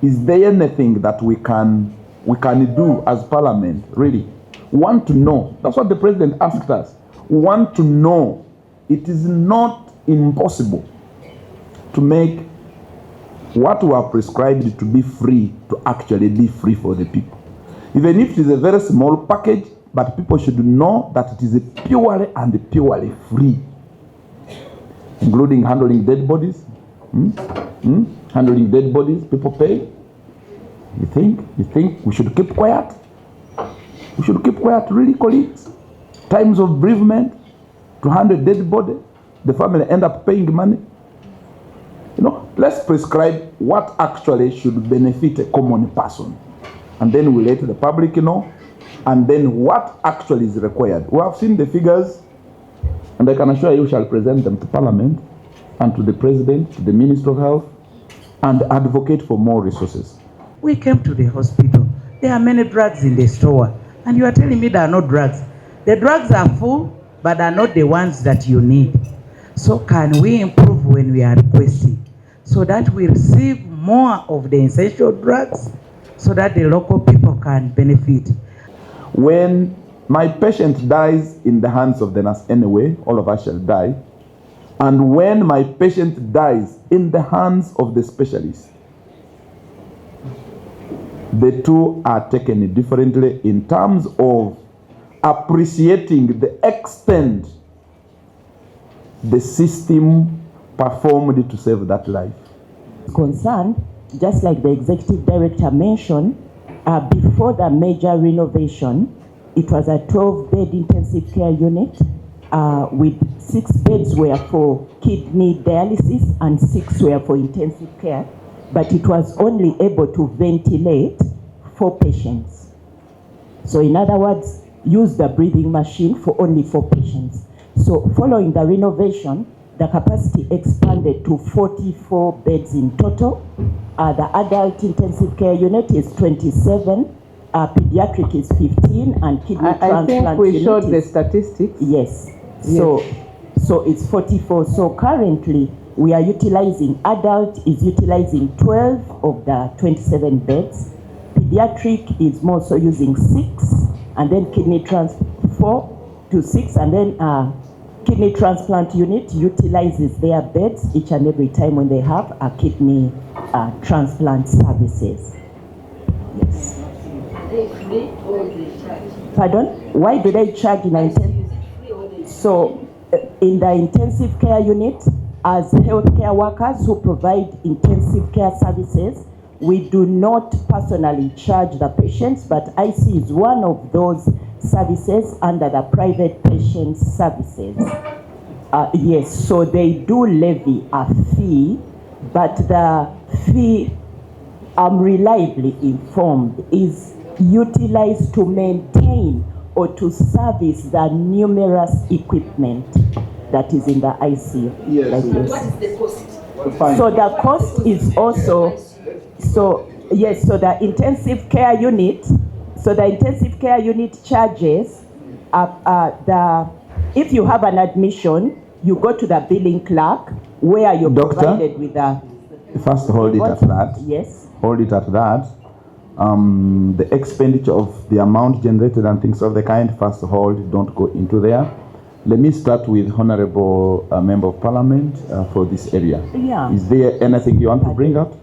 Is there anything that we can do as Parliament, really? Want to know. That's what the President asked us. Want to know. It is not impossible to make what we are prescribed to be free to actually be free for the people. Even if it is a very small package, but people should know that it is purely and purely free, including handling dead bodies. Handling dead bodies, people pay. You think we should keep quiet? We should keep quiet, really, colleagues. Times of bereavement, to handle dead body, the family end up paying money. You know, let's prescribe what actually should benefit a common person. And then we let the public know, and then what actually is required. We have seen the figures, and I can assure you shall present them to Parliament and to the President, to the Minister of Health, and advocate for more resources. We came to the hospital. There are many drugs in the store, and you are telling me there are no drugs. The drugs are full, but are not the ones that you need. So can we improve when we are requesting, so that we receive more of the essential drugs, so that the local people can benefit? When my patient dies in the hands of the nurse anyway, all of us shall die. And when my patient dies in the hands of the specialist, the two are taken differently in terms of appreciating the extent the system performed to save that life. Concerned, just like the executive director mentioned, before the major renovation, it was a 12-bed intensive care unit with 6 beds were for kidney dialysis and 6 were for intensive care, but it was only able to ventilate 4 patients. So in other words, use the breathing machine for only 4 patients. So following the renovation, the capacity expanded to 44 beds in total. The adult intensive care unit is 27, pediatric is 15, and kidney transplant unit. I think we showed the statistics. Yes. So it's 44. So currently we are utilizing, adult is utilizing 12 of the 27 beds. Pediatric is more so using 6, and then kidney 4 to 6, and then kidney transplant unit utilizes their beds each and every time when they have a kidney transplant services. Yes. Pardon? Why do they charge in intensive? So in the intensive care unit, as healthcare workers who provide intensive care services, we do not personally charge the patients, but IC is one of those services under the private patient services. Yes, so they do levy a fee, but the fee, I'm reliably informed, is utilized to maintain or to service the numerous equipment that is in the ICU. Yes. What is the cost? So the cost is also, so the intensive care unit, charges, if you have an admission, you go to the billing clerk where you're provided with a... First hold it at that. Yes. Hold it at that. The expenditure of the amount generated and things of the kind, first hold, don't go into there. Let me start with Honorable Member of Parliament for this area. Yeah. Is there anything you want to bring up?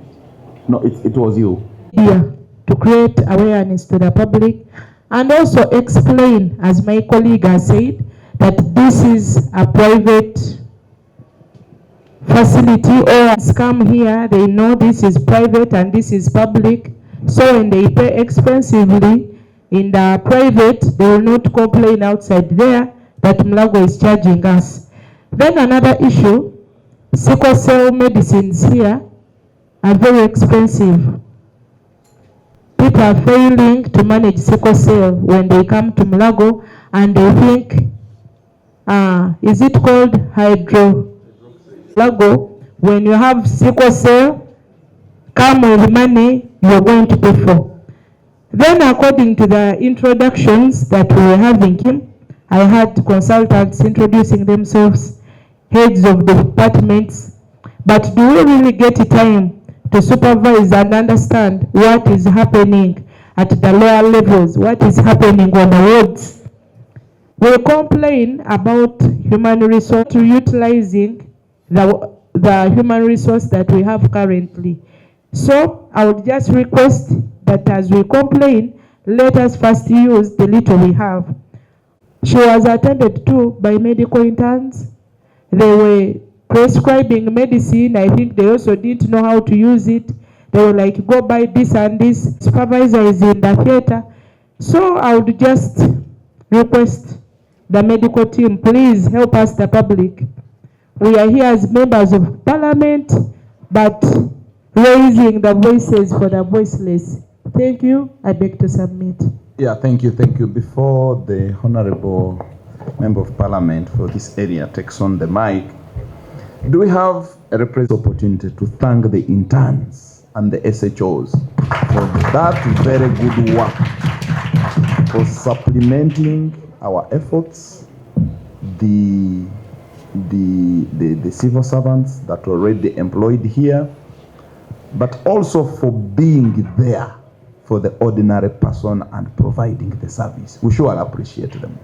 No, it was you. Yeah, to create awareness to the public and also explain, as my colleague has said, that this is a private facility, or come here, they know this is private and this is public. So when they pay expensively in the private, they will not complain outside there that Mulago is charging us. Then another issue, sickle cell medicines here are very expensive. People are failing to manage sickle cell when they come to Mulago, and they think, is it called Mulago? When you have sickle cell, come with money you're going to pay for. Then according to the introductions that we were having, I had consultants introducing themselves, heads of departments, but do we really get time to supervise and understand what is happening at the lower levels, what is happening on the wards. We complain about human resource to utilizing the human resource that we have currently. So I would just request that as we complain, let us first use the little we have. She was attended to by medical interns. They were prescribing medicine. I think they also didn't know how to use it. They were like, go buy this and this. Supervisor is in the theater. So I would just request the medical team, please help us, the public. We are here as members of parliament, but raising the voices for the voiceless. Thank you. I beg to submit. Yeah, thank you, thank you. Before the Honorable Member of Parliament for this area takes on the mic, do we have a representative opportunity to thank the interns and the SHOs for that very good work, for supplementing our efforts, the civil servants that were already employed here, but also for being there for the ordinary person and providing the service. We sure appreciate them.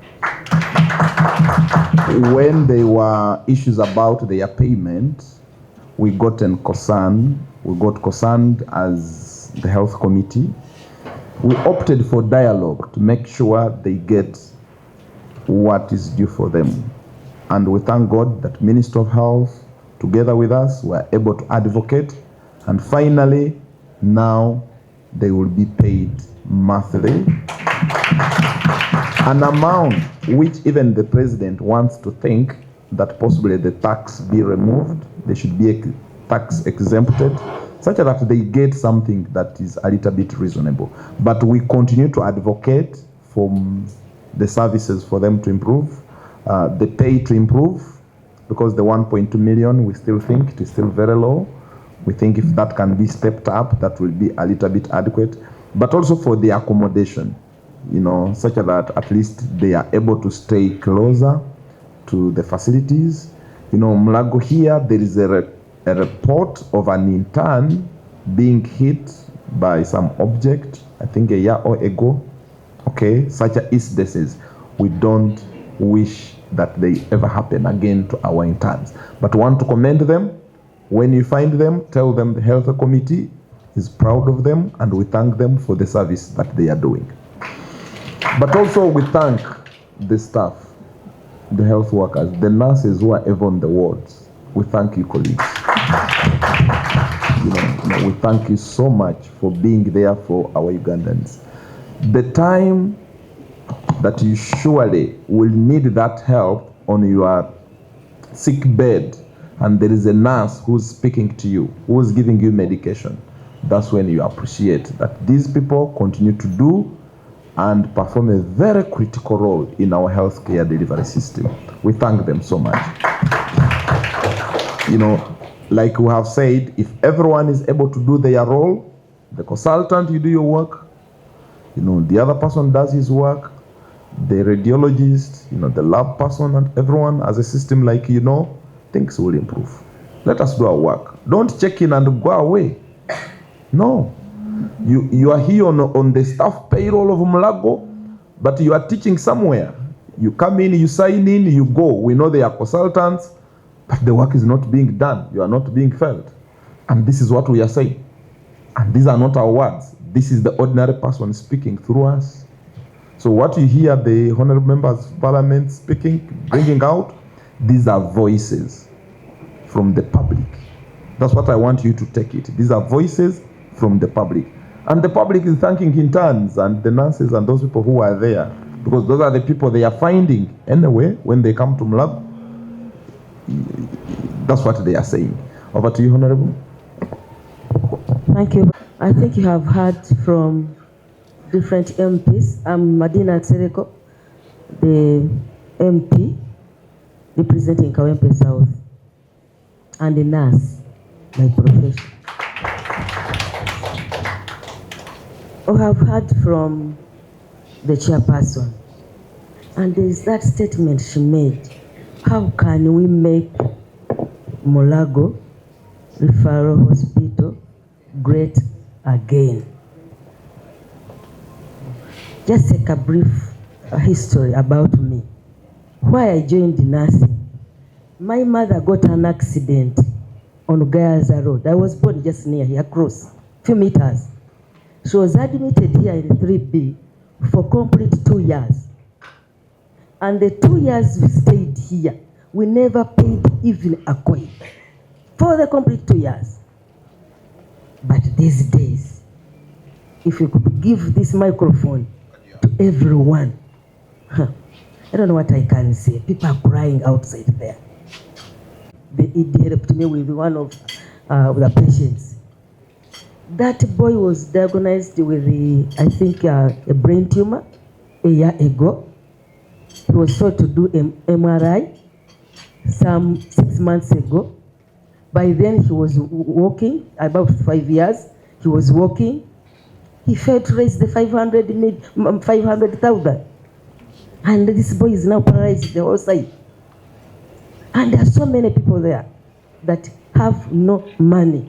When there were issues about their payment, we got concerned as the health committee. We opted for dialogue to make sure they get what is due for them. And we thank God that Minister of Health, together with us, were able to advocate. And finally, now they will be paid monthly. An amount which even the president wants to think that possibly the tax be removed. They should be tax exempted, such that they get something that is a little bit reasonable. But we continue to advocate for the services for them to improve, the pay to improve, because the 1.2 million, we still think it is still very low. We think if that can be stepped up, that will be a little bit adequate. But also for the accommodation, such that at least they are able to stay closer to the facilities. Mulago here, there is a report of an intern being hit by some object, I think a year or ago. Okay, such instances, we don't wish that they ever happen again to our interns. But want to commend them. When you find them, tell them the health committee is proud of them and we thank them for the service that they are doing. But also we thank the staff, the health workers, the nurses who are ever on the wards. We thank you, colleagues. We thank you so much for being there for our Ugandans. The time that you surely will need that help on your sick bed, and there is a nurse who's speaking to you, who's giving you medication, that's when you appreciate that these people continue to do and perform a very critical role in our healthcare delivery system. We thank them so much. Like we have said, if everyone is able to do their role, the consultant, you do your work, the other person does his work, the radiologist, the lab person, and everyone as a system, things will improve. Let us do our work. Don't check in and go away. No. You are here on the staff payroll of Mulago, but you are teaching somewhere. You come in, you sign in, you go. We know they are consultants, but the work is not being done. You are not being felt. And this is what we are saying. And these are not our words. This is the ordinary person speaking through us. So what you hear the honorable members of parliament speaking, bringing out, these are voices from the public. That's what I want you to take it. These are voices from the public. And the public is thanking interns and the nurses and those people who are there, because those are the people they are finding anyway when they come to Mulago. That's what they are saying. Over to you, Honorable. Thank you. I think you have heard from different MPs. I'm Madina Tsereko, the MP representing Kawempe South, and a nurse by profession. We have heard from the chairperson, and there is that statement she made. How can we make Mulago Referral Hospital great again. Just take a brief history about me. Why I joined nursing. My mother got an accident on Gayaza Road. I was born just near here, across, few meters. She was admitted here in 3B for complete 2 years. And the 2 years we stayed here, we never paid even a coin for the complete 2 years. But these days, if you could give this microphone to everyone, I don't know what I can say. People are crying outside there. It helped me with one of the patients. That boy was diagnosed with, I think, a brain tumor a year ago. He was told to do MRI some 6 months ago. By then he was walking, about 5 years. He was walking. He failed to raise the 500,000. And this boy is now paralyzed the whole side. And there are so many people there that have no money.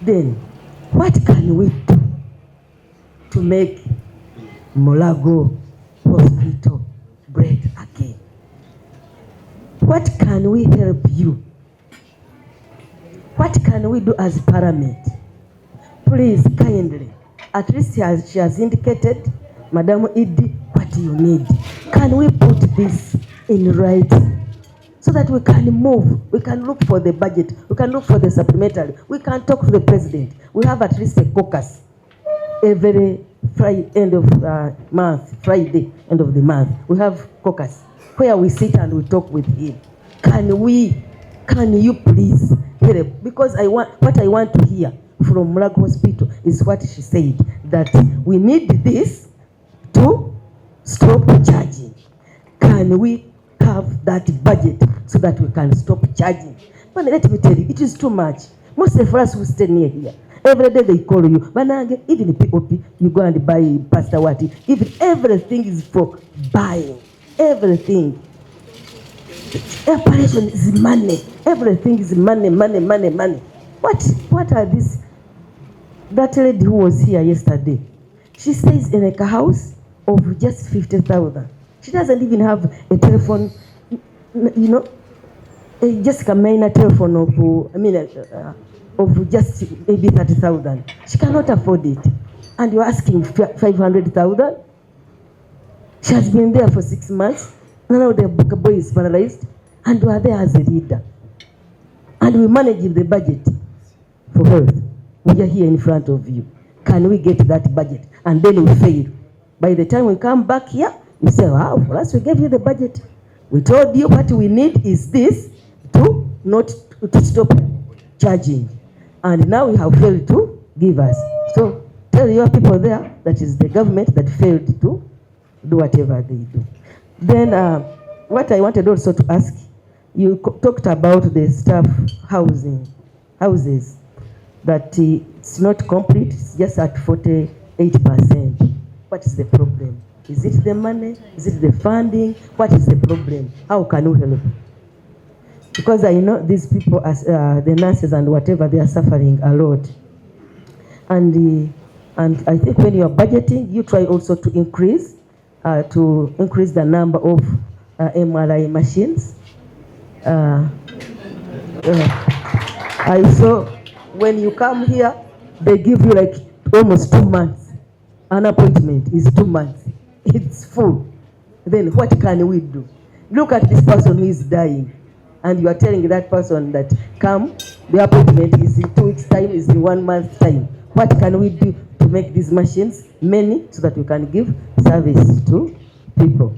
Then, what can we do to make Mulago Hospital great again? What can we help you? What can we do as Parliament? Please, kindly, at least she has indicated, Madam Idi, what you need. Can we put this in writing so that we can move? We can look for the budget. We can look for the supplementary. We can talk to the president. We have at least a caucus every Friday, end of month, Friday, end of the month. We have caucus where we sit and we talk with him. Can you please help? Because what I want to hear from Mulago Hospital is what she said, that we need this to stop charging. Can we have that budget so that we can stop charging? But let me tell you, it is too much. Most of us who stay near here, every day they call you, Banange, even POP, you go and buy Pastor Wati. Even everything is for buying. Everything. Operation is money. Everything is money. What are these? That lady who was here yesterday, she stays in a house of just 50,000. She doesn't even have a telephone, just a minor telephone of just maybe 30,000. She cannot afford it. And you're asking 500,000? She has been there for 6 months. Now the boy is paralyzed, and you are there as a leader. And we manage the budget for health. We are here in front of you. Can we get that budget? And then we fail. By the time we come back here, you say, wow, for us we gave you the budget. We told you what we need is this to stop charging. And now we have failed to give us. So tell your people there that is the government that failed to do whatever they do. Then what I wanted also to ask, you talked about the staff houses, that it's not complete, it's just at 48%. What is the problem? Is it the money? Is it the funding? What is the problem? How can we help? Because I know these people, as the nurses and whatever, they are suffering a lot. And I think when you are budgeting, you try also to increase the number of MRI machines. I saw when you come here, they give you like almost 2 months. An appointment is 2 months. It's full. Then what can we do? Look at this person who is dying, and you are telling that person that come, the appointment is in 2 weeks' time, is in 1 month's time. What can we do to make these machines many so that we can give service to people?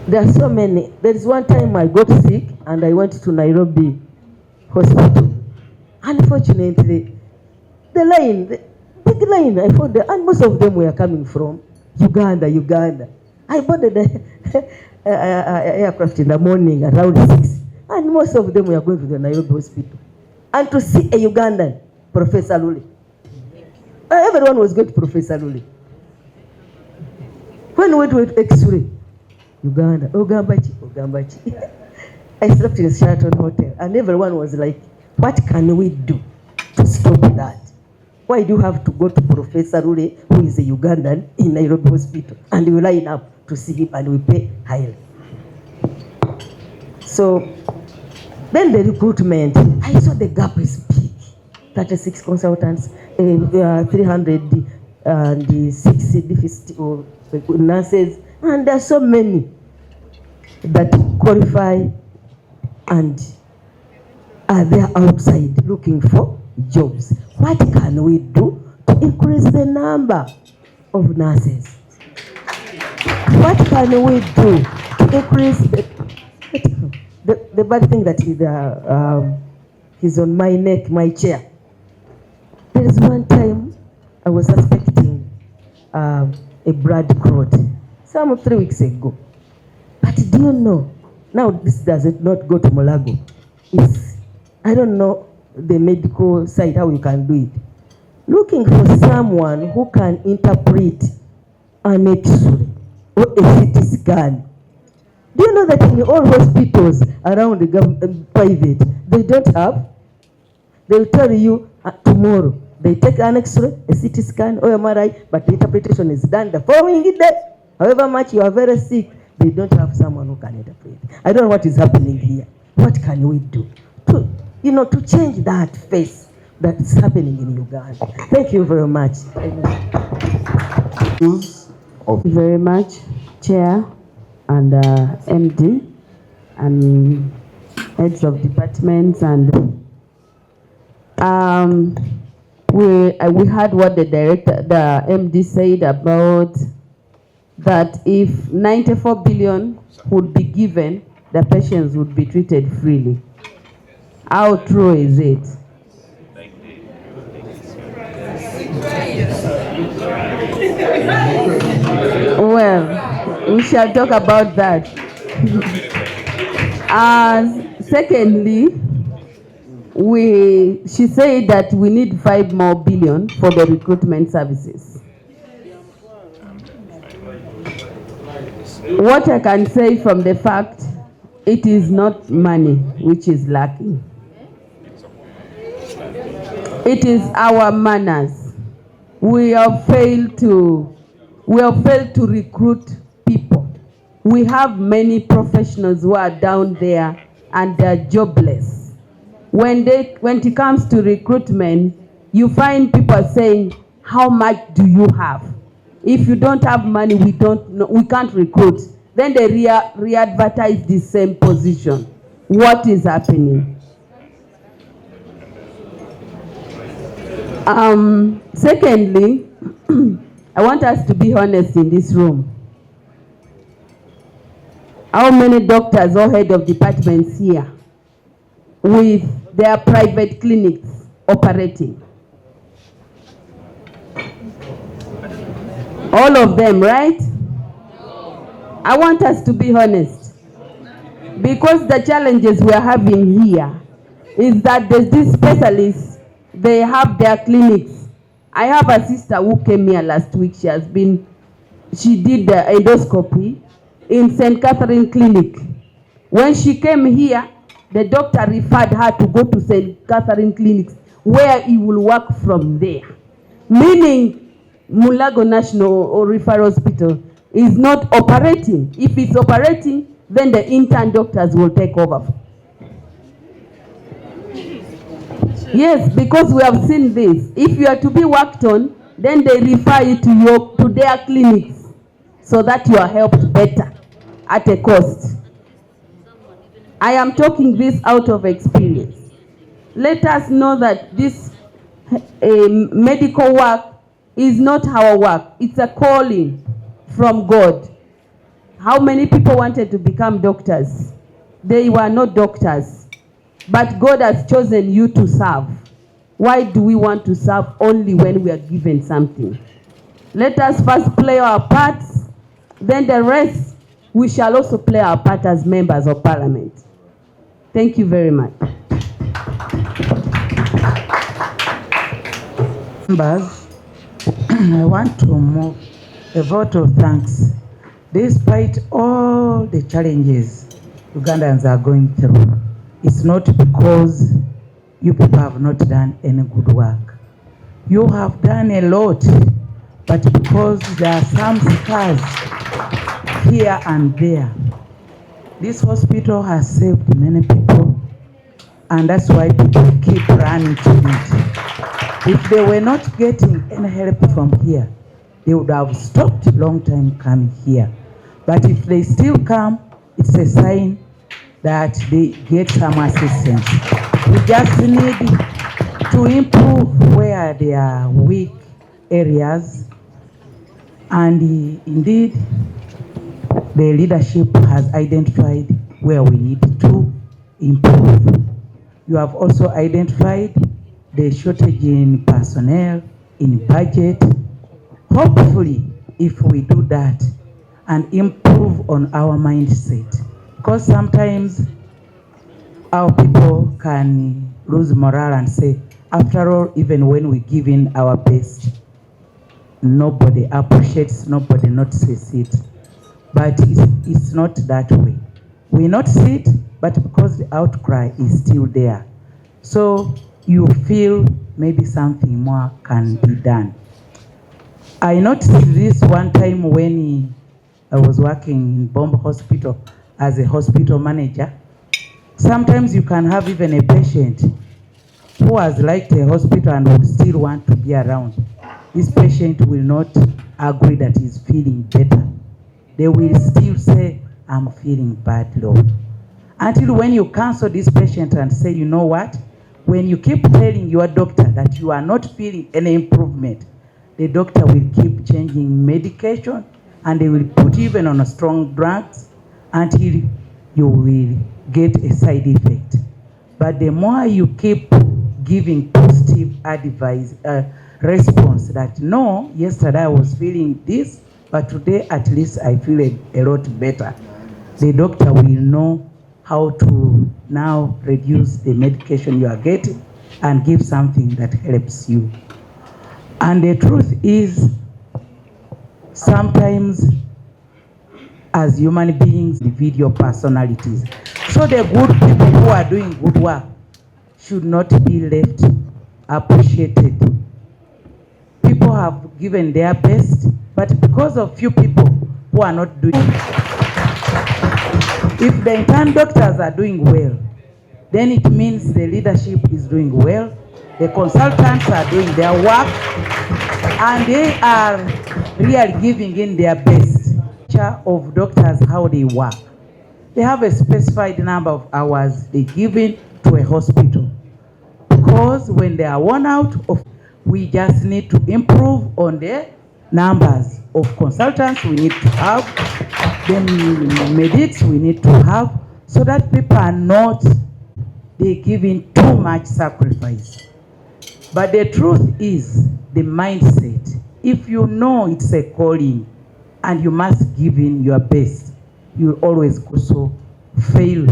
There are so many. There is one time I got sick and I went to Nairobi hospital. Unfortunately, the big line, I found and most of them were coming from Uganda. I boarded the aircraft in the morning around 6, and most of them were going to the Nairobi hospital. And to see a Ugandan, Professor Lule. Everyone was going to Professor Lule. When we went to X-ray, Uganda, Ogambachi. I slept in Sheraton Hotel, and everyone was like, what can we do to stop that? Why do you have to go to Professor Rule, who is a Ugandan, in Nairobi Hospital, and you line up to see him and we pay highly? So then the recruitment, I saw the gap is big. 36 consultants, 360 nurses, and there are so many that qualify and are there outside looking for jobs. What can we do to increase the number of nurses? What can we do to increase the bad thing that is on my neck, my chair? There is one time I was suspecting a blood clot, some 3 weeks ago. But do you know, now this does not go to Mulago. It's, I don't know the medical side, how you can do it. Looking for someone who can interpret an X-ray or a CT scan. Do you know that in all hospitals around the government, private, they don't have? They will tell you tomorrow. They take an X-ray, a CT scan, or MRI, but the interpretation is done the following day. However much you are very sick, they don't have someone who can interpret. I don't know what is happening here. What can we do to, to change that face that is happening in Uganda? Thank you very much. Thank you very much, Chair and MD and heads of departments, and we heard what the MD said about that if 94 billion would be given, the patients would be treated freely. How true is it? Well, we shall talk about that. Secondly, she said that we need 5 more billion for the recruitment services. What I can say from the fact, it is not money which is lacking. It is our manners. We have failed to recruit people. We have many professionals who are down there and they're jobless. When it comes to recruitment, you find people saying, how much do you have? If you don't have money, we can't recruit. Then they re-advertise the same position. What is happening? Secondly, I want us to be honest in this room. How many doctors or head of departments here with their private clinics operating? All of them, right? I want us to be honest, because the challenges we are having here is that these specialists, they have their clinics. I have a sister who came here last week. She did the endoscopy in St. Catherine Clinic. When she came here, the doctor referred her to go to St. Catherine Clinic, where he will work from there. Meaning, Mulago National Referral Hospital is not operating. If it's operating, then the intern doctors will take over. Yes, because we have seen this. If you are to be worked on, then they refer you to their clinics so that you are helped better at a cost. I am talking this out of experience. Let us know that this medical work is not our work. It's a calling from God. How many people wanted to become doctors? They were not doctors. But God has chosen you to serve. Why do we want to serve only when we are given something? Let us first play our parts, then the rest, we shall also play our part as members of parliament. Thank you very much. Members, I want to move a vote of thanks. Despite all the challenges Ugandans are going through. It's not because you people have not done any good work. You have done a lot, but because there are some scars here and there, this hospital has saved many people, and that's why people keep running to it. If they were not getting any help from here, they would have stopped a long time coming here. But if they still come, it's a sign that they get some assistance. We just need to improve where there are weak areas, and indeed the leadership has identified where we need to improve. You have also identified the shortage in personnel, in budget. Hopefully, if we do that and improve on our mindset, because sometimes our people can lose morale and say, after all, even when we give in our best, nobody appreciates, nobody notices it. But it's not that way. We notice it, but because the outcry is still there. So you feel maybe something more can be done. I noticed this one time when I was working in Bomb Hospital as a hospital manager. Sometimes you can have even a patient who has liked a hospital and would still want to be around. This patient will not agree that he's feeling better. They will still say, I'm feeling bad, Lord. Until when you cancel this patient and say, you know what? When you keep telling your doctor that you are not feeling any improvement, the doctor will keep changing medication, and they will put you even on a strong drugs until you will get a side effect. But the more you keep giving positive advice, response that, no, yesterday I was feeling this, but today at least I feel a lot better, the doctor will know how to now reduce the medication you are getting and give something that helps you. And the truth is, sometimes as human beings, individual personalities. So the good people who are doing good work should not be left appreciated. People have given their best, but because of few people who are not doing it. If the intern doctors are doing well, then it means the leadership is doing well, the consultants are doing their work, and they are really giving in their best. Of doctors, how they work. They have a specified number of hours they give in to a hospital. Because when they are worn out, we just need to improve on the numbers of consultants we need to have, the medics we need to have, so that people are not giving too much sacrifice. But the truth is the mindset. If you know it's a calling and you must give in your best, you always also fail.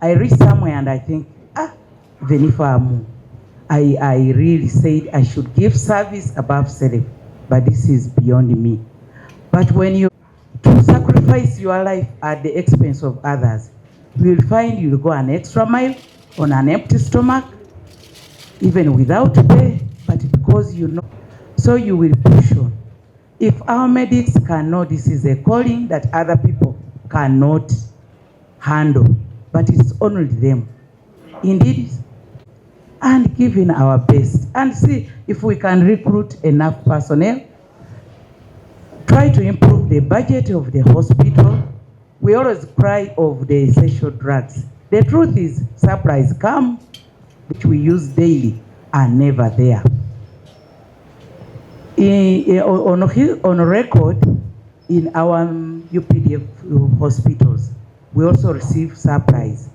I read somewhere and I think, even if I really said I should give service above self, but this is beyond me. But when you to sacrifice your life at the expense of others, you will find you'll go an extra mile on an empty stomach, even without pay, but because you know, so you will push on. If our medics can know this is a calling that other people cannot handle, but it's only them. Indeed, and giving our best and see if we can recruit enough personnel, try to improve the budget of the hospital. We always cry of the essential drugs. The truth is, supplies come, which we use daily, are never there. On record, in our UPDF hospitals, we also receive supplies.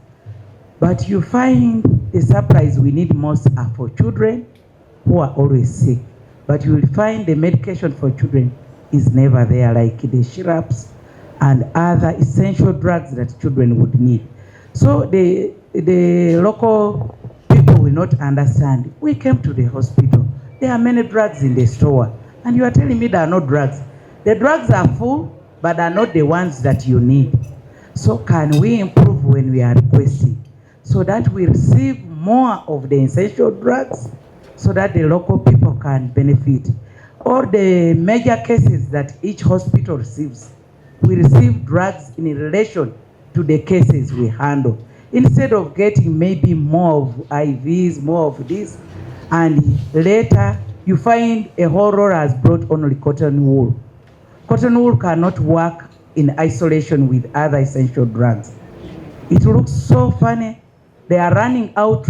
But you find the supplies we need most are for children who are always sick. But you will find the medication for children is never there, like the syrups and other essential drugs that children would need. So the local people will not understand. We came to the hospital. There are many drugs in the store, and you are telling me there are no drugs. The drugs are full, but are not the ones that you need. So can we improve when we are requesting, so that we receive more of the essential drugs so that the local people can benefit. All the major cases that each hospital receives, we receive drugs in relation to the cases we handle. Instead of getting maybe more of IVs, more of this, and later you find a horror has brought only cotton wool. Cotton wool cannot work in isolation with other essential drugs. It looks so funny. They are running out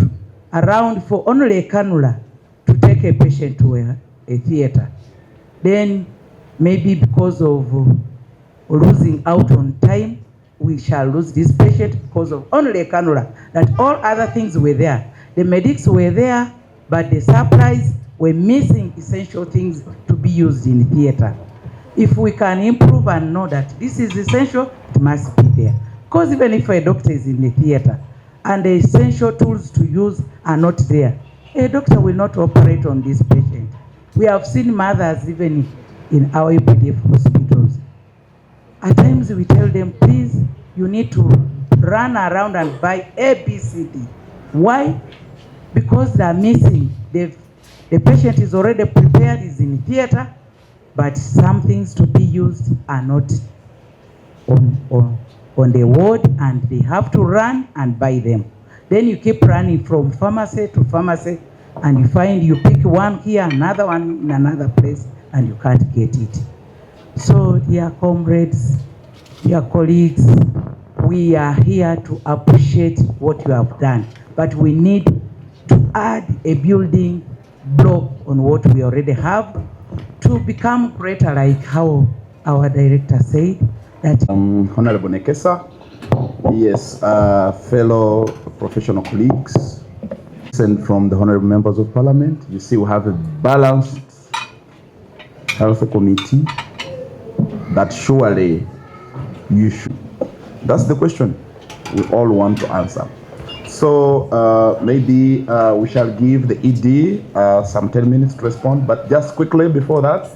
around for only a cannula to take a patient to a theater. Then maybe because of losing out on time, we shall lose this patient because of only a cannula. That all other things were there. The medics were there, but the supplies were missing essential things to be used in theater. If we can improve and know that this is essential, it must be there. Because even if a doctor is in the theater and the essential tools to use are not there, a doctor will not operate on this patient. We have seen mothers even in our UPDF hospitals. At times we tell them, please, you need to run around and buy ABCD. Why? Because they are missing. The patient is already prepared, is in theater, but some things to be used are not on the ward, and they have to run and buy them. Then you keep running from pharmacy to pharmacy, and you find you pick one here, another one in another place, and you can't get it. So, dear comrades, dear colleagues, we are here to appreciate what you have done, but we need to add a building block on what we already have to become greater, like how our director said. That Honorable Nekesa, yes, fellow professional colleagues, and from the honorable members of parliament, you see we have a balanced health committee that surely you should. That's the question we all want to answer. So maybe we shall give the ED some 10 minutes to respond, but just quickly before that,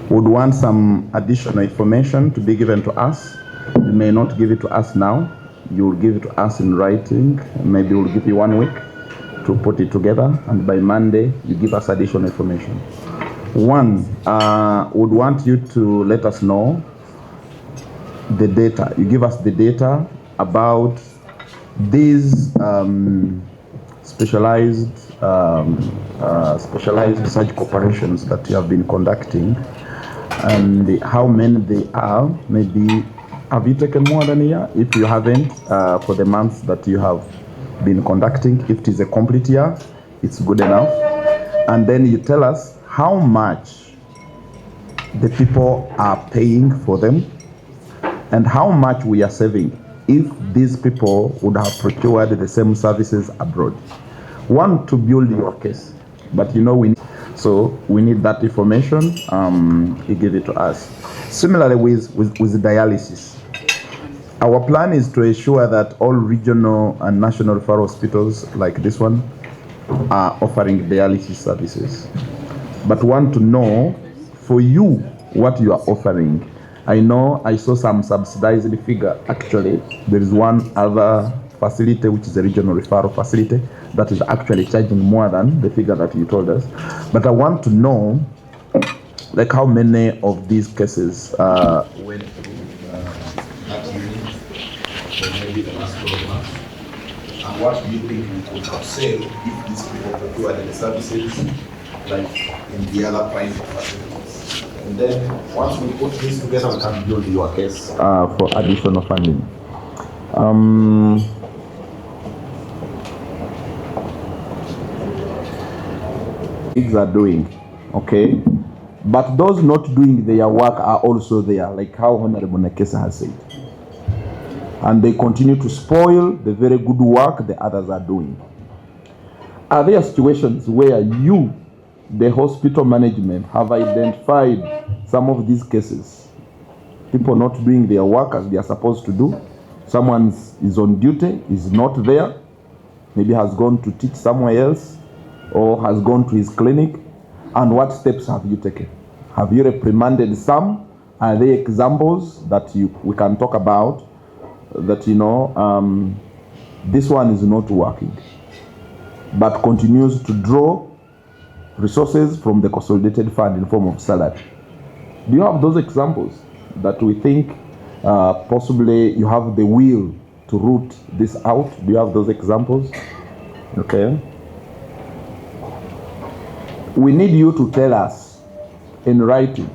would want some additional information to be given to us. You may not give it to us now. You will give it to us in writing. Maybe we'll give you 1 week to put it together, and by Monday you give us additional information. One, would want you to let us know the data. You give us the data about these specialized surgical operations that you have been conducting, and how many they are. Maybe have you taken more than a year? If you haven't, for the months that you have been conducting, if it is a complete year, it's good enough. And then you tell us how much the people are paying for them and how much we are saving if these people would have procured the same services abroad. One, to build your case, but you know we need that information. You give it to us. Similarly with dialysis, our plan is to ensure that all regional and national referral hospitals like this one are offering dialysis services. But want to know for you what you are offering. I know I saw some subsidized figure. Actually, there is one other facility, which is a regional referral facility, that is actually charging more than the figure that you told us. But I want to know, like, how many of these cases went through that unit for maybe the last 12 months, and what do you think we could have saved if these people procured the services like in the other private facilities? And then once we put this together, we can build your case for additional funding. Things are doing, okay? But those not doing their work are also there, like how Honorable Nekesa has said. And they continue to spoil the very good work the others are doing. Are there situations where you, the hospital management, have identified some of these cases? People not doing their work as they are supposed to do. Someone is on duty, is not there, maybe has gone to teach somewhere else, or has gone to his clinic. And what steps have you taken? Have you reprimanded some? Are there examples that we can talk about that, this one is not working, but continues to draw resources from the consolidated fund in form of salary. Do you have those examples that we think possibly you have the will to root this out? Do you have those examples? Okay. We need you to tell us in writing,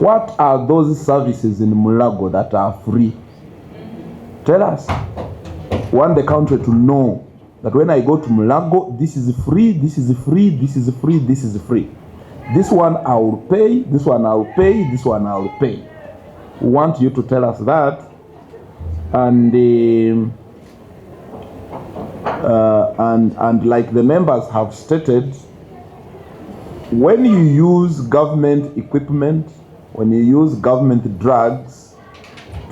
what are those services in Mulago that are free? Tell us. We want the country to know that when I go to Mulago, this is free, this is free, this is free, this is free. This one I will pay, this one I will pay, this one I will pay. We want you to tell us that. And like the members have stated, when you use government equipment, when you use government drugs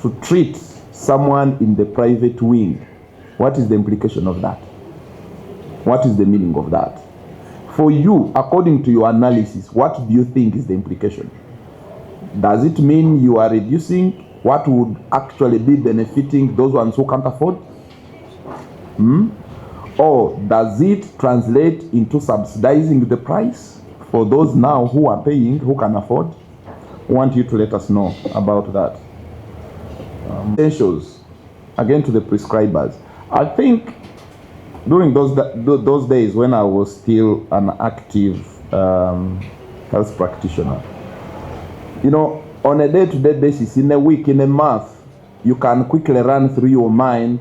to treat someone in the private wing, what is the implication of that? What is the meaning of that? For you, according to your analysis, what do you think is the implication? Does it mean you are reducing what would actually be benefiting those ones who can't afford? Or does it translate into subsidizing the price for those now who are paying, who can afford? I want you to let us know about that. Essentials, again to the prescribers. I think during those days when I was still an active health practitioner, on a day-to-day basis, in a week, in a month, you can quickly run through your mind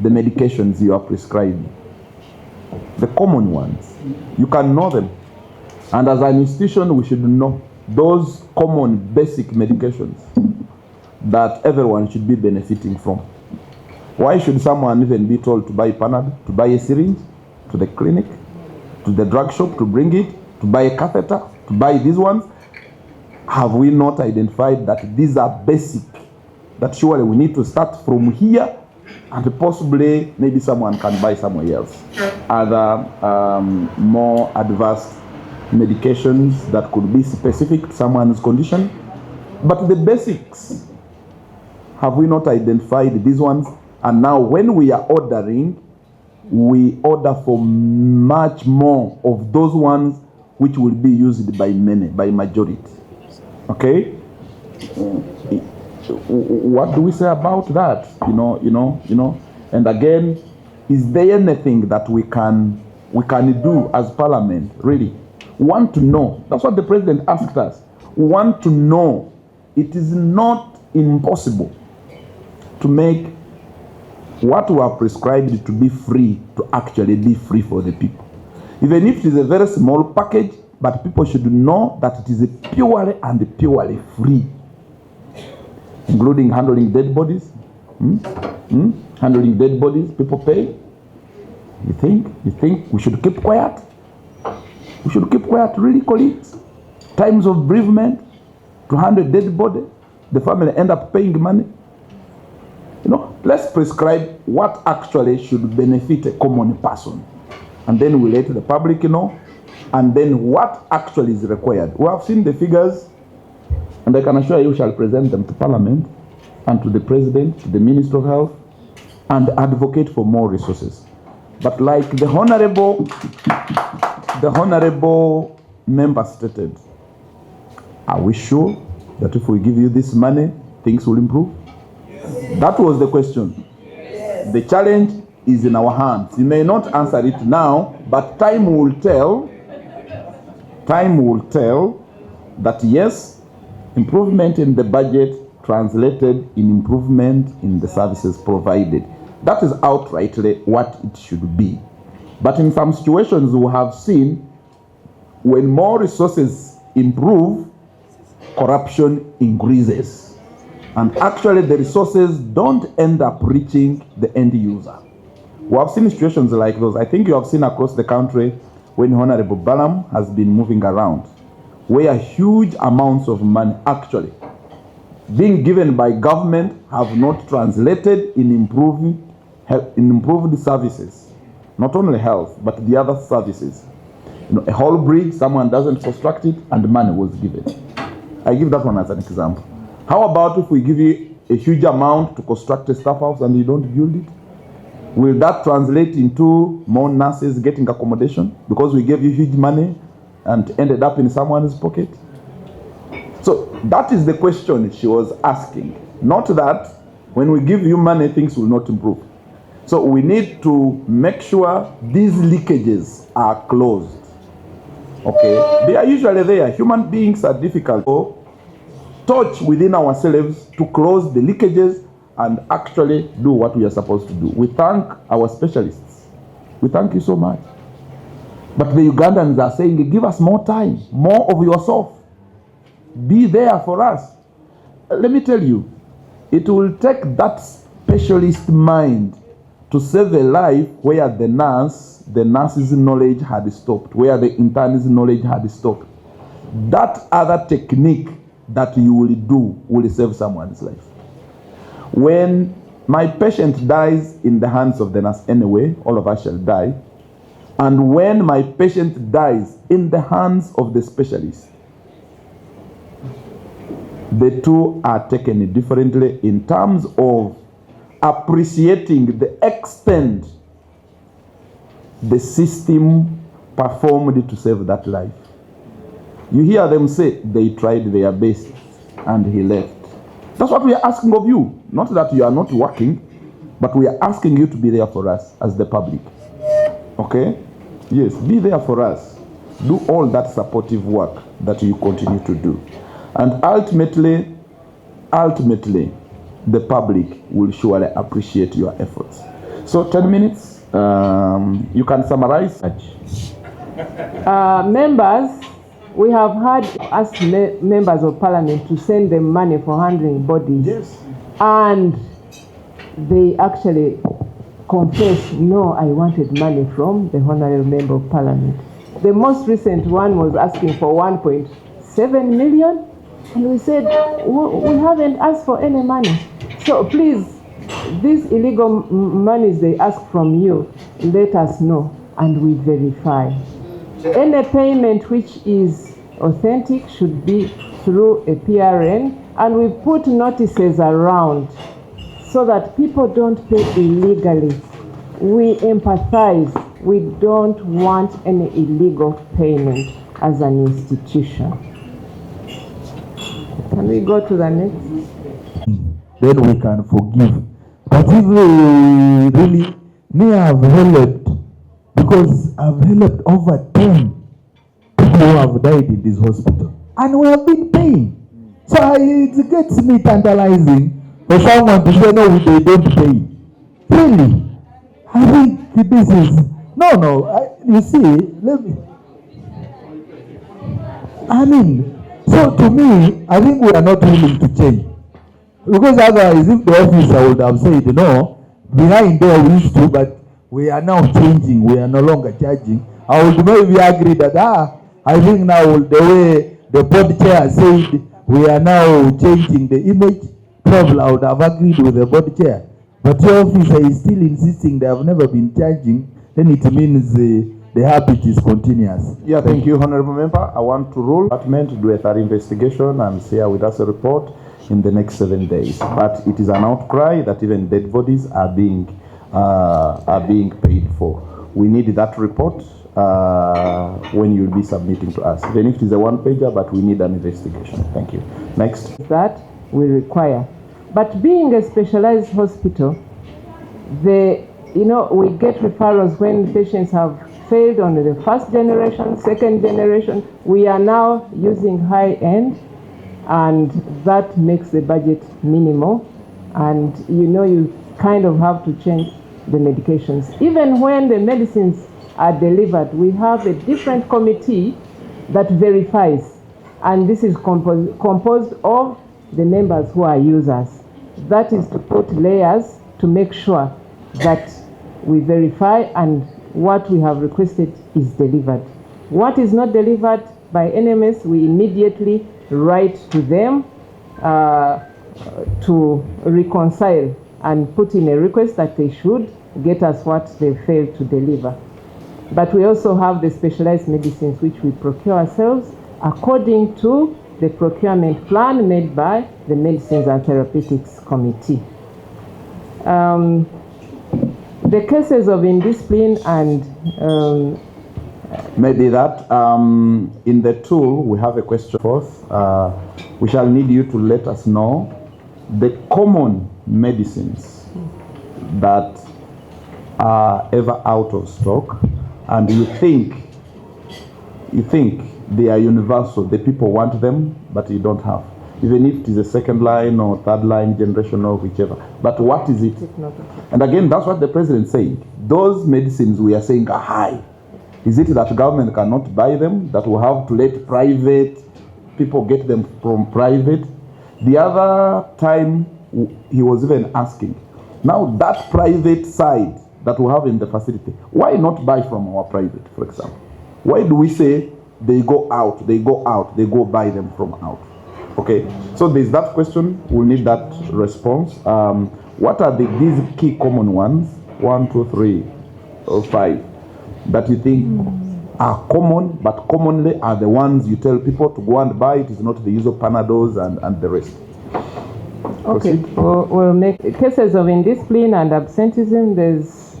the medications you are prescribing. The common ones. You can know them. And as an institution, we should know those common basic medications that everyone should be benefiting from. Why should someone even be told to buy Panadol, to buy a syringe, to the clinic, to the drug shop, to bring it, to buy a catheter, to buy these ones? Have we not identified that these are basic, that surely we need to start from here and possibly maybe someone can buy somewhere else? Other more advanced medications that could be specific to someone's condition. But the basics, have we not identified these ones? And now when we are ordering, we order for much more of those ones which will be used by many, by majority. Okay? What do we say about that? And again, is there anything that we can do as Parliament, really? We want to know. That's what the President asked us. We want to know. It is not impossible to make what we are prescribed to be free to actually be free for the people. Even if it is a very small package, but people should know that it is purely and purely free, including handling dead bodies. Handling dead bodies, people pay. You think we should keep quiet? We should keep quiet, really, colleagues? Times of bereavement, to handle dead body, the family end up paying money. Let's prescribe what actually should benefit a common person. And then we let the public know. And then what actually is required. We have seen the figures, and I can assure you we shall present them to Parliament and to the President, to the Minister of Health, and advocate for more resources. But like the honorable member stated, are we sure that if we give you this money, things will improve? Yes. That was the question. Yes. The challenge is in our hands. You may not answer it now, but time will tell. Time will tell that yes, improvement in the budget translated in improvement in the services provided. That is outrightly what it should be. But in some situations we have seen when more resources improve, corruption increases. And actually the resources don't end up reaching the end user. We have seen situations like those. I think you have seen across the country when Honorable Balaam has been moving around, where huge amounts of money actually being given by government have not translated in improved services, not only health, but the other services. A whole bridge, someone doesn't construct it, and money was given. I give that one as an example. How about if we give you a huge amount to construct a staff house and you don't build it? Will that translate into more nurses getting accommodation because we gave you huge money and ended up in someone's pocket? So that is the question she was asking. Not that when we give you money, things will not improve. So we need to make sure these leakages are closed. Okay? They are usually there. Human beings are difficult. So touch within ourselves to close the leakages and actually do what we are supposed to do. We thank our specialists. We thank you so much. But the Ugandans are saying, give us more time, more of yourself. Be there for us. Let me tell you, it will take that specialist mind to save a life where the nurse's knowledge had stopped, where the intern's knowledge had stopped. That other technique that you will do will save someone's life. When my patient dies in the hands of the nurse anyway, all of us shall die. And when my patient dies in the hands of the specialist, the two are taken differently in terms of appreciating the extent the system performed to save that life. You hear them say they tried their best and he left. That's what we are asking of you. Not that you are not working, but we are asking you to be there for us as the public. Okay? Yes, be there for us. Do all that supportive work that you continue to do. And ultimately, the public will surely appreciate your efforts. So 10 minutes, you can summarize. Members, we have had asked members of parliament to send them money for handling bodies. Yes. And they actually confessed, no, I wanted money from the honorable member of parliament. The most recent one was asking for 1.7 million. And we said, we haven't asked for any money. So please, these illegal monies they ask from you, let us know and we verify. Any payment which is authentic should be through a PRN, and we put notices around so that people don't pay illegally. We empathize. We don't want any illegal payment as an institution. Can we go to the next? Then we can forgive. But if we really may have helped, because I've helped over 10 people who have died in this hospital, and we have been paying. So it gets me tantalizing for someone to say, no, they don't pay. Really? I think this is, you see, so to me, I think we are not willing to change. Because otherwise, if the officer would have said, no, behind there we used to, but we are now changing, we are no longer charging, I would maybe agree that, I think now the way the board chair said, we are now changing the image, probably I would have agreed with the board chair. But your officer is still insisting they have never been charging, then it means the habit is continuous. Yeah, thank you, Honorable Member. I want to rule department to do a thorough investigation and share with us a report in the next 7 days. But it is an outcry that even dead bodies are being paid for. We need that report when you'll be submitting to us. Even if it is a one-pager, but we need an investigation. Thank you. Next. That we require. But being a specialized hospital, we get referrals when patients have failed on the first generation, second generation. We are now using high-end, and that makes the budget minimal. And you kind of have to change the medications. Even when the medicines are delivered, we have a different committee that verifies. And this is composed of the members who are users. That is to put layers to make sure that we verify and what we have requested is delivered. What is not delivered by NMS, we immediately write to them to reconcile and put in a request that they should get us what they failed to deliver. But we also have the specialized medicines which we procure ourselves according to the procurement plan made by the Medicines and Therapeutics Committee. The cases of indiscipline and maybe that in the tool we have a question forth. We shall need you to let us know the common medicines that are ever out of stock, and you think they are universal, the people want them but you don't have, even if it is a second line or third line generation or whichever. But what is it? And again, that's what the president said. Those medicines we are saying are high. Is it that government cannot buy them, that we have to let private people get them from private? The other time he was even asking, now that private side that we have in the facility, why not buy from our private, for example? Why do we say they go out, they go buy them from out? Okay, so there's that question. We'll need that response. What are these key common ones, 1, 2, 3, or 5, that you think are common, but commonly are the ones you tell people to go and buy? It is not the use of Panadols and the rest. Okay, we'll make cases of indiscipline and absenteeism. There's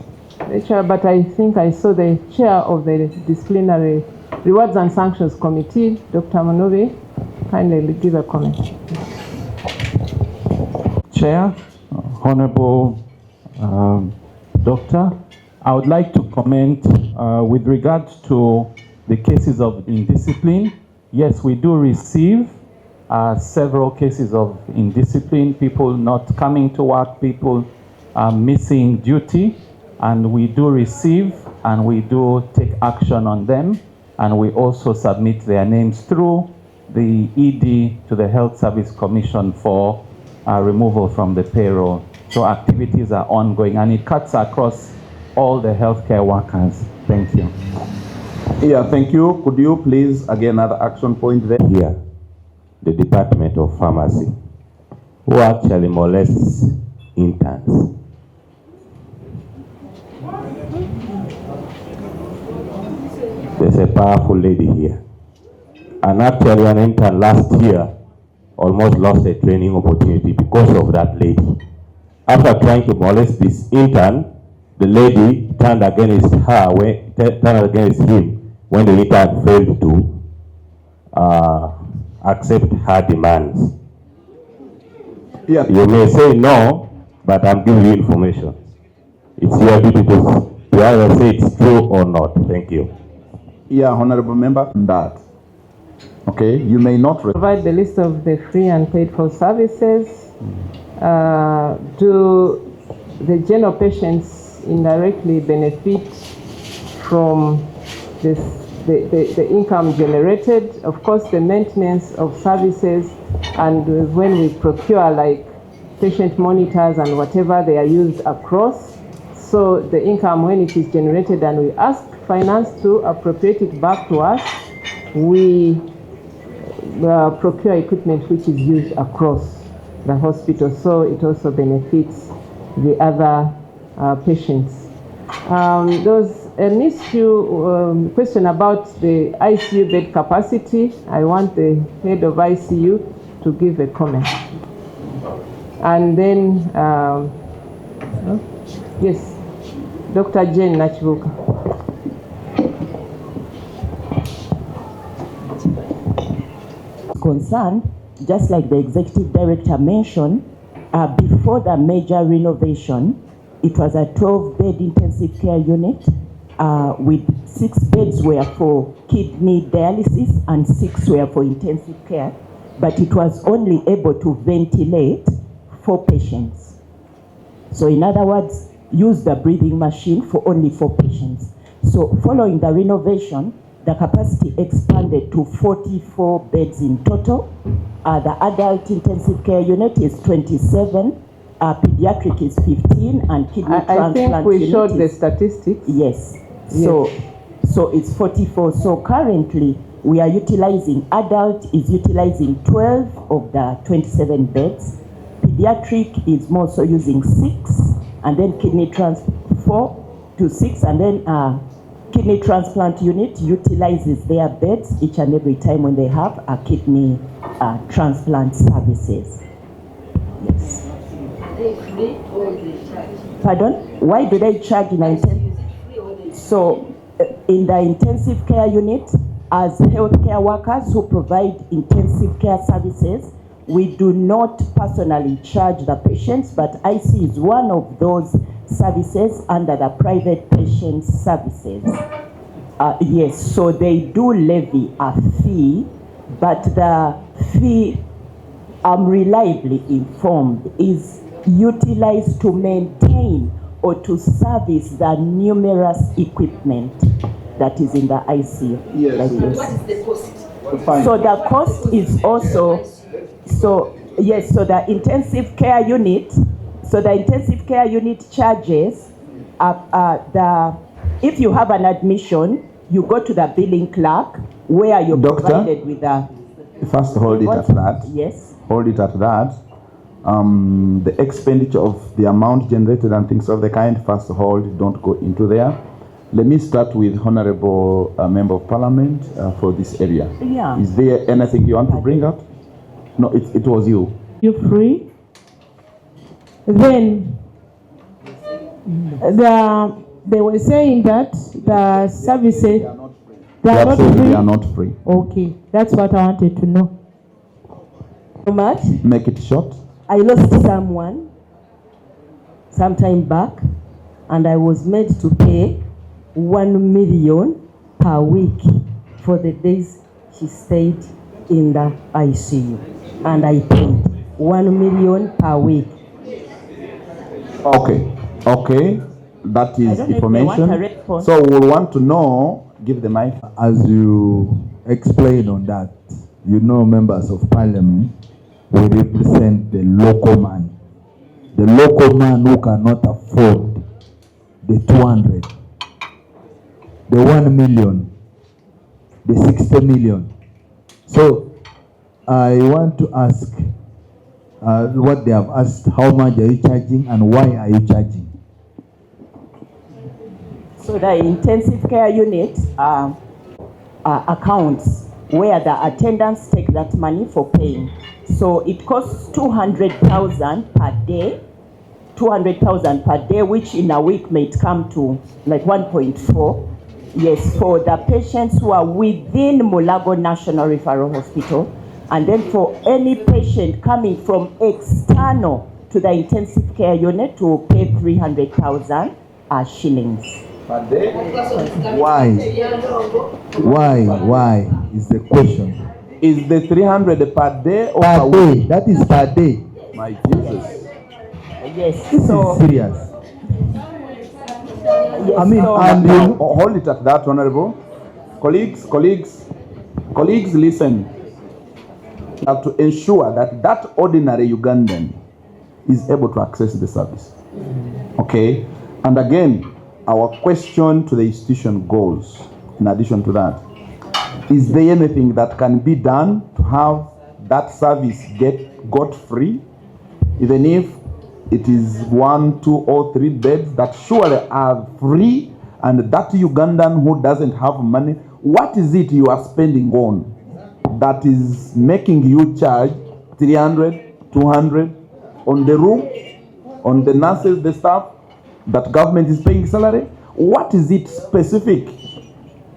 the chair, but I think I saw the chair of the Disciplinary Rewards and Sanctions Committee, Dr. Manovi. Kindly give a comment. Chair, Honorable Doctor, I would like to comment with regard to the cases of indiscipline. Yes, we do receive several cases of indiscipline, people not coming to work, people missing duty, and we do receive and we do take action on them, and we also submit their names through the ED to the Health Service Commission for removal from the payroll. So activities are ongoing, and it cuts across all the healthcare workers. Thank you. Yeah, thank you. Could you please, again, another action point there? Here, the Department of Pharmacy, who actually molests interns. There's a powerful lady here. And actually an intern last year almost lost a training opportunity because of that lady. After trying to molest this intern, the lady turned against him when the intern failed to accept her demands. Yeah. You may say no, but I'm giving you information. It's your duty to either say it's true or not. Thank you. Yeah, Honorable Member, that. Okay, you may not provide the list of the free and paid for services. Do the general patients indirectly benefit from this, the income generated? Of course, the maintenance of services, and when we procure like patient monitors and whatever, they are used across. So the income, when it is generated and we ask finance to appropriate it back to us, we procure equipment which is used across the hospital, so it also benefits the other patients. There was an issue, question about the ICU bed capacity. I want the head of ICU to give a comment. And then, yes, Dr. Jane Nachibuka. Concerned, just like the executive director mentioned, before the major renovation, it was a 12-bed intensive care unit with 6 beds were for kidney dialysis and 6 were for intensive care, but it was only able to ventilate 4 patients. So in other words, use the breathing machine for only 4 patients. So following the renovation, the capacity expanded to 44 beds in total. The adult intensive care unit is 27, pediatric is 15, and kidney transplant. I think we showed the statistics. Yes. Yes. So it's 44. So currently we are utilizing, adult is utilizing 12 of the 27 beds. Pediatric is more so using 6, and then kidney transplant 4 to 6, and then kidney transplant unit utilizes their beds each and every time when they have a kidney transplant services. Yes. Pardon? Why do they charge in So, in the intensive care unit, as healthcare workers who provide intensive care services, we do not personally charge the patients, but IC is one of those services under the private patient services. Yes, so they do levy a fee, but the fee, I'm reliably informed, is utilized to maintain or to service the numerous equipment that is in the ICU. Yes. Like What this. is the cost? So the cost is also, so yes, so the intensive care unit, charges, if you have an admission, you go to the billing clerk where you're provided with a... First hold it at that. Yes. Hold it at that. The expenditure of the amount generated and things of the kind, first hold, don't go into there. Let me start with Honorable Member of Parliament for this area. Yeah. Is there anything you want to bring up? No, it was you. You free? Then they were saying that the services they are not free. They are not free. Okay, that's what I wanted to know. How much? Make it short. I lost someone some time back, and I was made to pay 1 million per week for the days she stayed in the ICU, and I paid 1 million per week. Okay, that is information. So we'll want to know. Give the mic. As you explain on that, you know, members of parliament, we represent the local man who cannot afford the 200, the 1 million, the 60 million. So I want to ask what they have asked: how much are you charging and why are you charging? So the intensive care unit accounts where the attendants take that money for paying. So it costs 200,000 per day, 200,000 per day, which in a week may come to like 1.4. Yes, for the patients who are within Mulago National Referral Hospital, and then for any patient coming from external to the intensive care unit to pay 300,000 shillings. Why is the question. Is the 300 per day or per day? That is per day. My Jesus. Yes. This is serious. Yes, I mean, and hold it at that, Honorable. Colleagues, listen. You have to ensure that that ordinary Ugandan is able to access the service. Okay? And again, our question to the institution goes, in addition to that, is there anything that can be done to have that service got free? Even if it is 1, 2, or 3 beds that surely are free, and that Ugandan who doesn't have money, what is it you are spending on that is making you charge 300, 200 on the room, on the nurses, the staff, that government is paying salary? What is it specific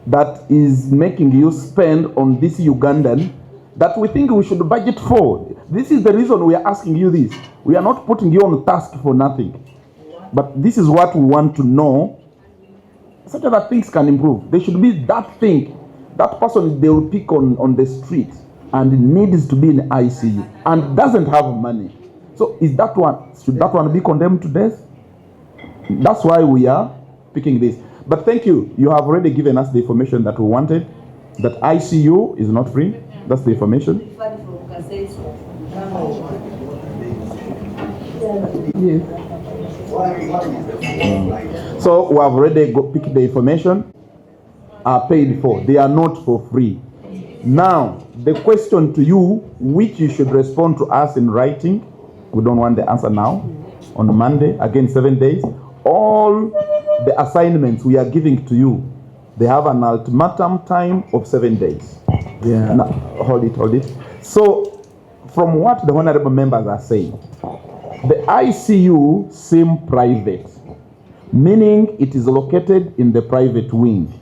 that is making you spend on this Ugandan that we think we should budget for? This is the reason we are asking you this. We are not putting you on task for nothing. But this is what we want to know, such that things can improve. There should be that thing, that person they will pick on the street and needs to be in ICU and doesn't have money. So should that one be condemned to death? That's why we are picking this. But thank you. You have already given us the information that we wanted, that ICU is not free. That's the information. Yes. So we have already picked the information, are paid for. They are not for free. Now, the question to you, which you should respond to us in writing, we don't want the answer now, on Monday, again 7 days, all the assignments we are giving to you, They have an ultimatum time of 7 days. Yeah. Now, hold it. So, from what the honorable members are saying, the ICU seem private, meaning it is located in the private wing.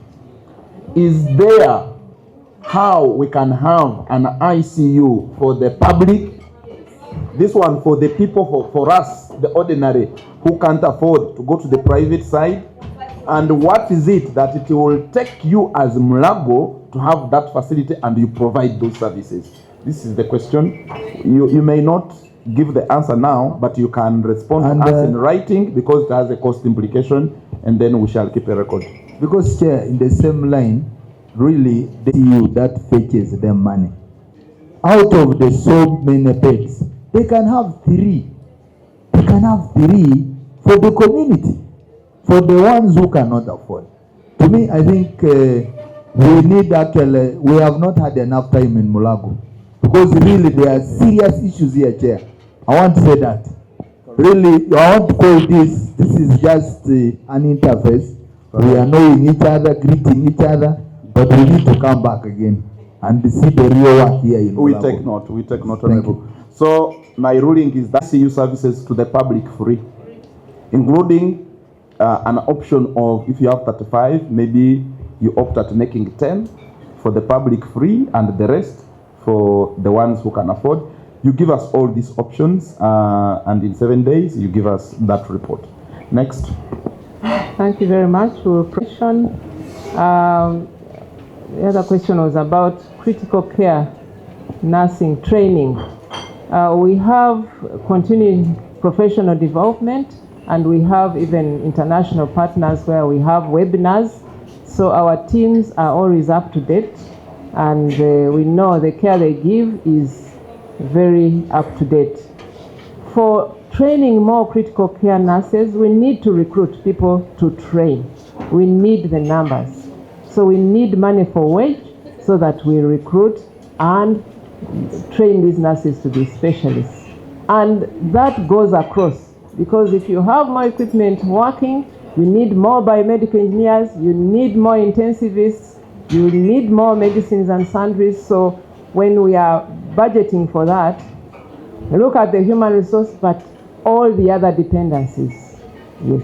Is there how we can have an ICU for the public? This one for the people, for us, the ordinary, who can't afford to go to the private side? And what is it that it will take you as Mulago to have that facility and you provide those services? This is the question. You may not give the answer now, but you can respond to us in writing because it has a cost implication, and then we shall keep a record. Because, Chair, in the same line, really, the ICU that fetches them money. Out of the so many beds, they can have 3. They can have 3 for the community, for the ones who cannot afford. To me, I think we need actually, we have not had enough time in Mulago. Because really, there are serious issues here, Chair. I want to say that. Really, I want to call this is just an interface. We are knowing each other, greeting each other, but we need to come back again and see the real work here in Mulago. We take note, Honorable. So, my ruling is that ICU services to the public free, including an option of, if you have 35, maybe you opt at making 10 for the public free and the rest for the ones who can afford. You give us all these options, and in 7 days, you give us that report. Next. Thank you very much for your question. The other question was about critical care nursing training. We have continuing professional development, and we have even international partners where we have webinars. So our teams are always up to date, and we know the care they give is very up to date. For training more critical care nurses, we need to recruit people to train. We need the numbers. So we need money for wage so that we recruit and train these nurses to be specialists. And that goes across, because if you have more equipment working, you need more biomedical engineers, you need more intensivists, you need more medicines and sundries. So when we are budgeting for that, look at the human resource, but all the other dependencies. Yes.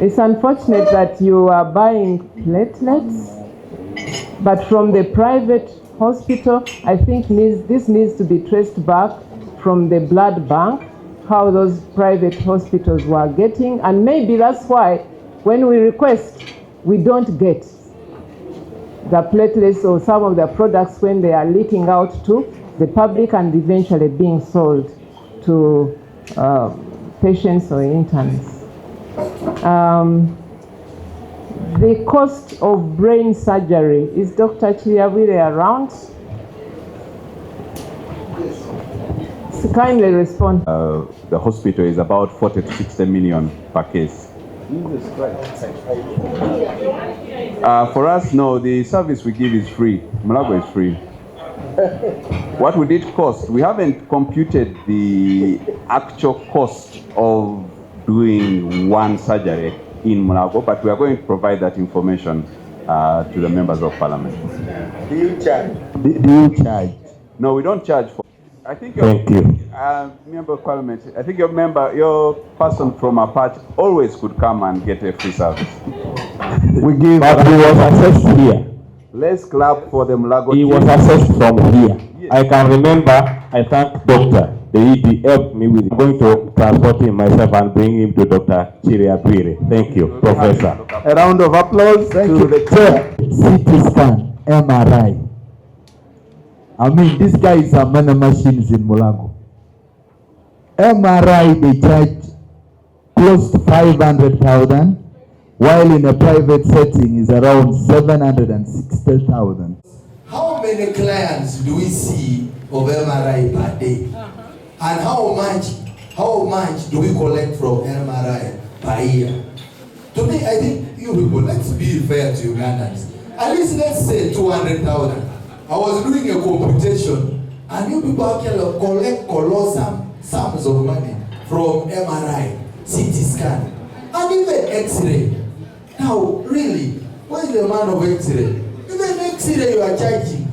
It's unfortunate that you are buying platelets, but from the private hospital, I think this needs to be traced back from the blood bank, how those private hospitals were getting, and maybe that's why when we request, we don't get the platelets or some of the products when they are leaking out to the public and eventually being sold to patients or interns. The cost of brain surgery, is Dr. Chiyabwire around? Yes. Kindly respond. The hospital is about 40 to 60 million per case. For us, no, the service we give is free. Mulago is free. What would it cost? We haven't computed the actual cost of doing one surgery in Mulago, but we are going to provide that information to the members of parliament. Do you charge? Do you charge? No, we don't charge for. I think Thank you. Member of parliament, I think your person from a part always could come and get a free service. We give. But he was assessed here. Let's clap for the Mulago. He was assessed from here. Yes. I can remember, I thank Doctor. The ED helped me with. I'm going to transport him myself and bring him to Dr. Chiriabwire. Thank you, Professor. A round of applause to the chair. CT scan, MRI. I mean, these guys are many machines in Mulago. MRI, they charge close to 500,000, while in a private setting is around 760,000. How many clients do we see of MRI per day? And how much do we collect from MRI per year? To me, I think you people, let's be fair to Ugandans. At least let's say 200,000. I was doing a computation, and you people can collect colossal sums of money from MRI, CT scan, and even X-ray. Now, really, what is the amount of X-ray? Even X-ray you are charging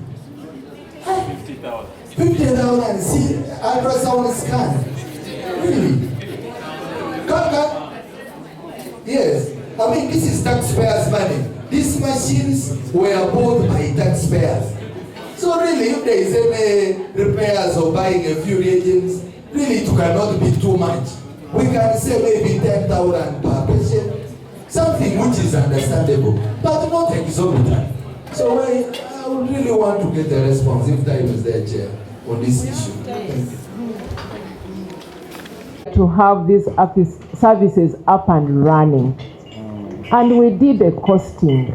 50,000. See, ultrasound scan. Really? Yes. I mean, this is taxpayers' money. These machines were bought by taxpayers. So really, if there is any repairs or buying a few reagents, really it cannot be too much. We can say maybe 10,000 per patient, something which is understandable, but not exorbitant. So I would really want to get a response if time is there, Chair, on this issue. To have these services up and running. And we did a costing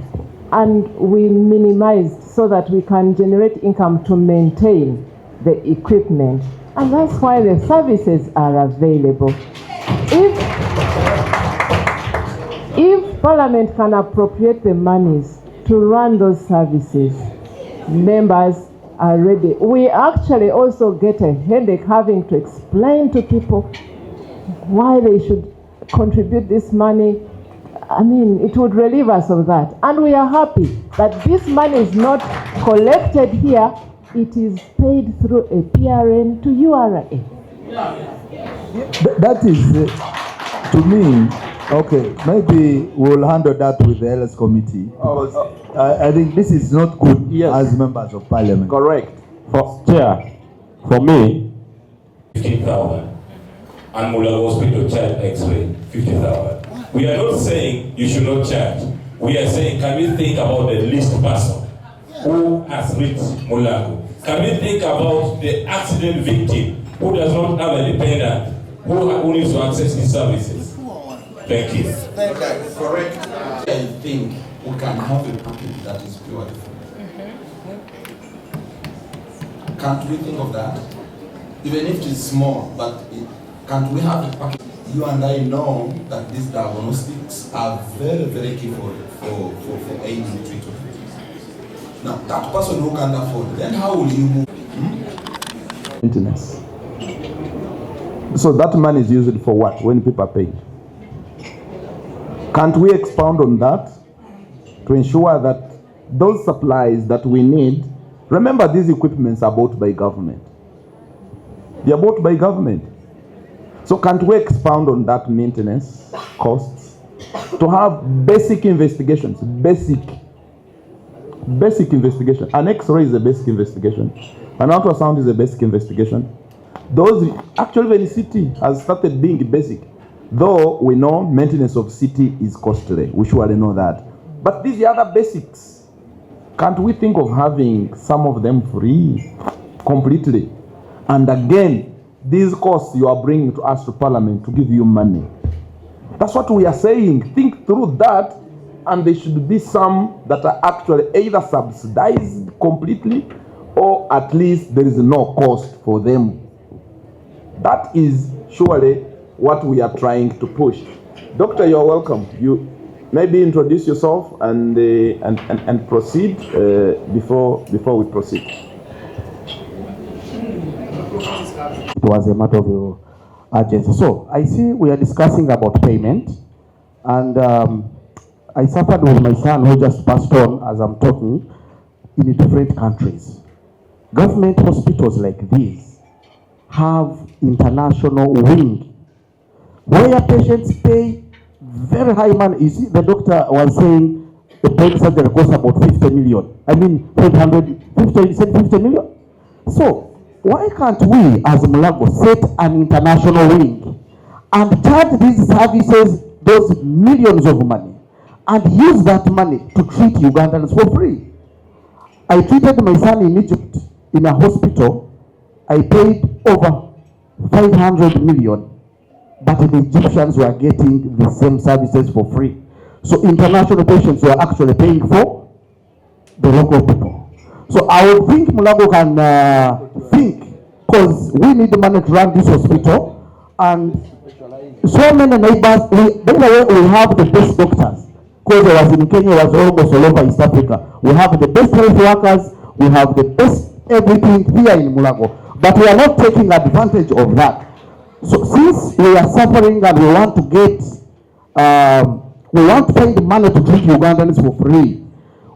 and we minimized so that we can generate income to maintain the equipment. And that's why the services are available. If Parliament can appropriate the monies to run those services, members are ready. We actually also get a headache having to explain to people why they should contribute this money. I mean, it would relieve us of that. And we are happy that this money is not collected here, it is paid through a PRN to URA. That is, to me, okay, maybe we'll handle that with the LS committee. I think this is not good as members of Parliament. Correct. Chair, for me, 50,000. And Mulago Hospital charge X-ray 50,000. We are not saying you should not charge. We are saying, can we think about the least person who has reached Mulago? Can we think about the accident victim who does not have a dependent who needs to access these services? Thank you. Correct. I think we can have a package that is purely free. Can't we think of that? Even if it is small, but can't we have a package? You and I know that these diagnostics are very, very key for aiding treatment. Now, that person who can't afford, then how will you move? Maintenance. So that money is used for what when people are paid? Can't we expound on that to ensure that those supplies that we need, remember these equipments are bought by government. They are bought by government. So can't we expound on that maintenance costs to have basic investigations, basic investigation. An X-ray is a basic investigation. An ultrasound is a basic investigation. Those actually when CT has started being basic, though we know maintenance of CT is costly. We surely know that. But these are other basics. Can't we think of having some of them free completely? And again, these costs you are bringing to us to Parliament to give you money. That's what we are saying. Think through that, and there should be some that are actually either subsidized completely or at least there is no cost for them. That is surely what we are trying to push. Doctor, you're welcome. You maybe introduce yourself and proceed before we proceed. It was a matter of urgency. So I see we are discussing about payment, and I suffered with my son who just passed on as I'm talking in different countries. Government hospitals like these have international wing where patients pay very high money. You see, the doctor was saying the brain surgery costs about 50 million. I mean, 550, he said 50 million. So why can't we, as Mulago, set an international wing and charge these services those millions of money and use that money to treat Ugandans for free? I treated my son in Egypt in a hospital. I paid over 500 million, but the Egyptians were getting the same services for free. So international patients were actually paying for the local people. So I would think Mulago can think, because we need the money to run this hospital, and so many neighbors, by the way, we have the best doctors. Because I was in Kenya, I was almost all over East Africa. We have the best health workers, we have the best everything here in Mulago. But we are not taking advantage of that. So since we are suffering and we want to get we want to find money to treat Ugandans for free,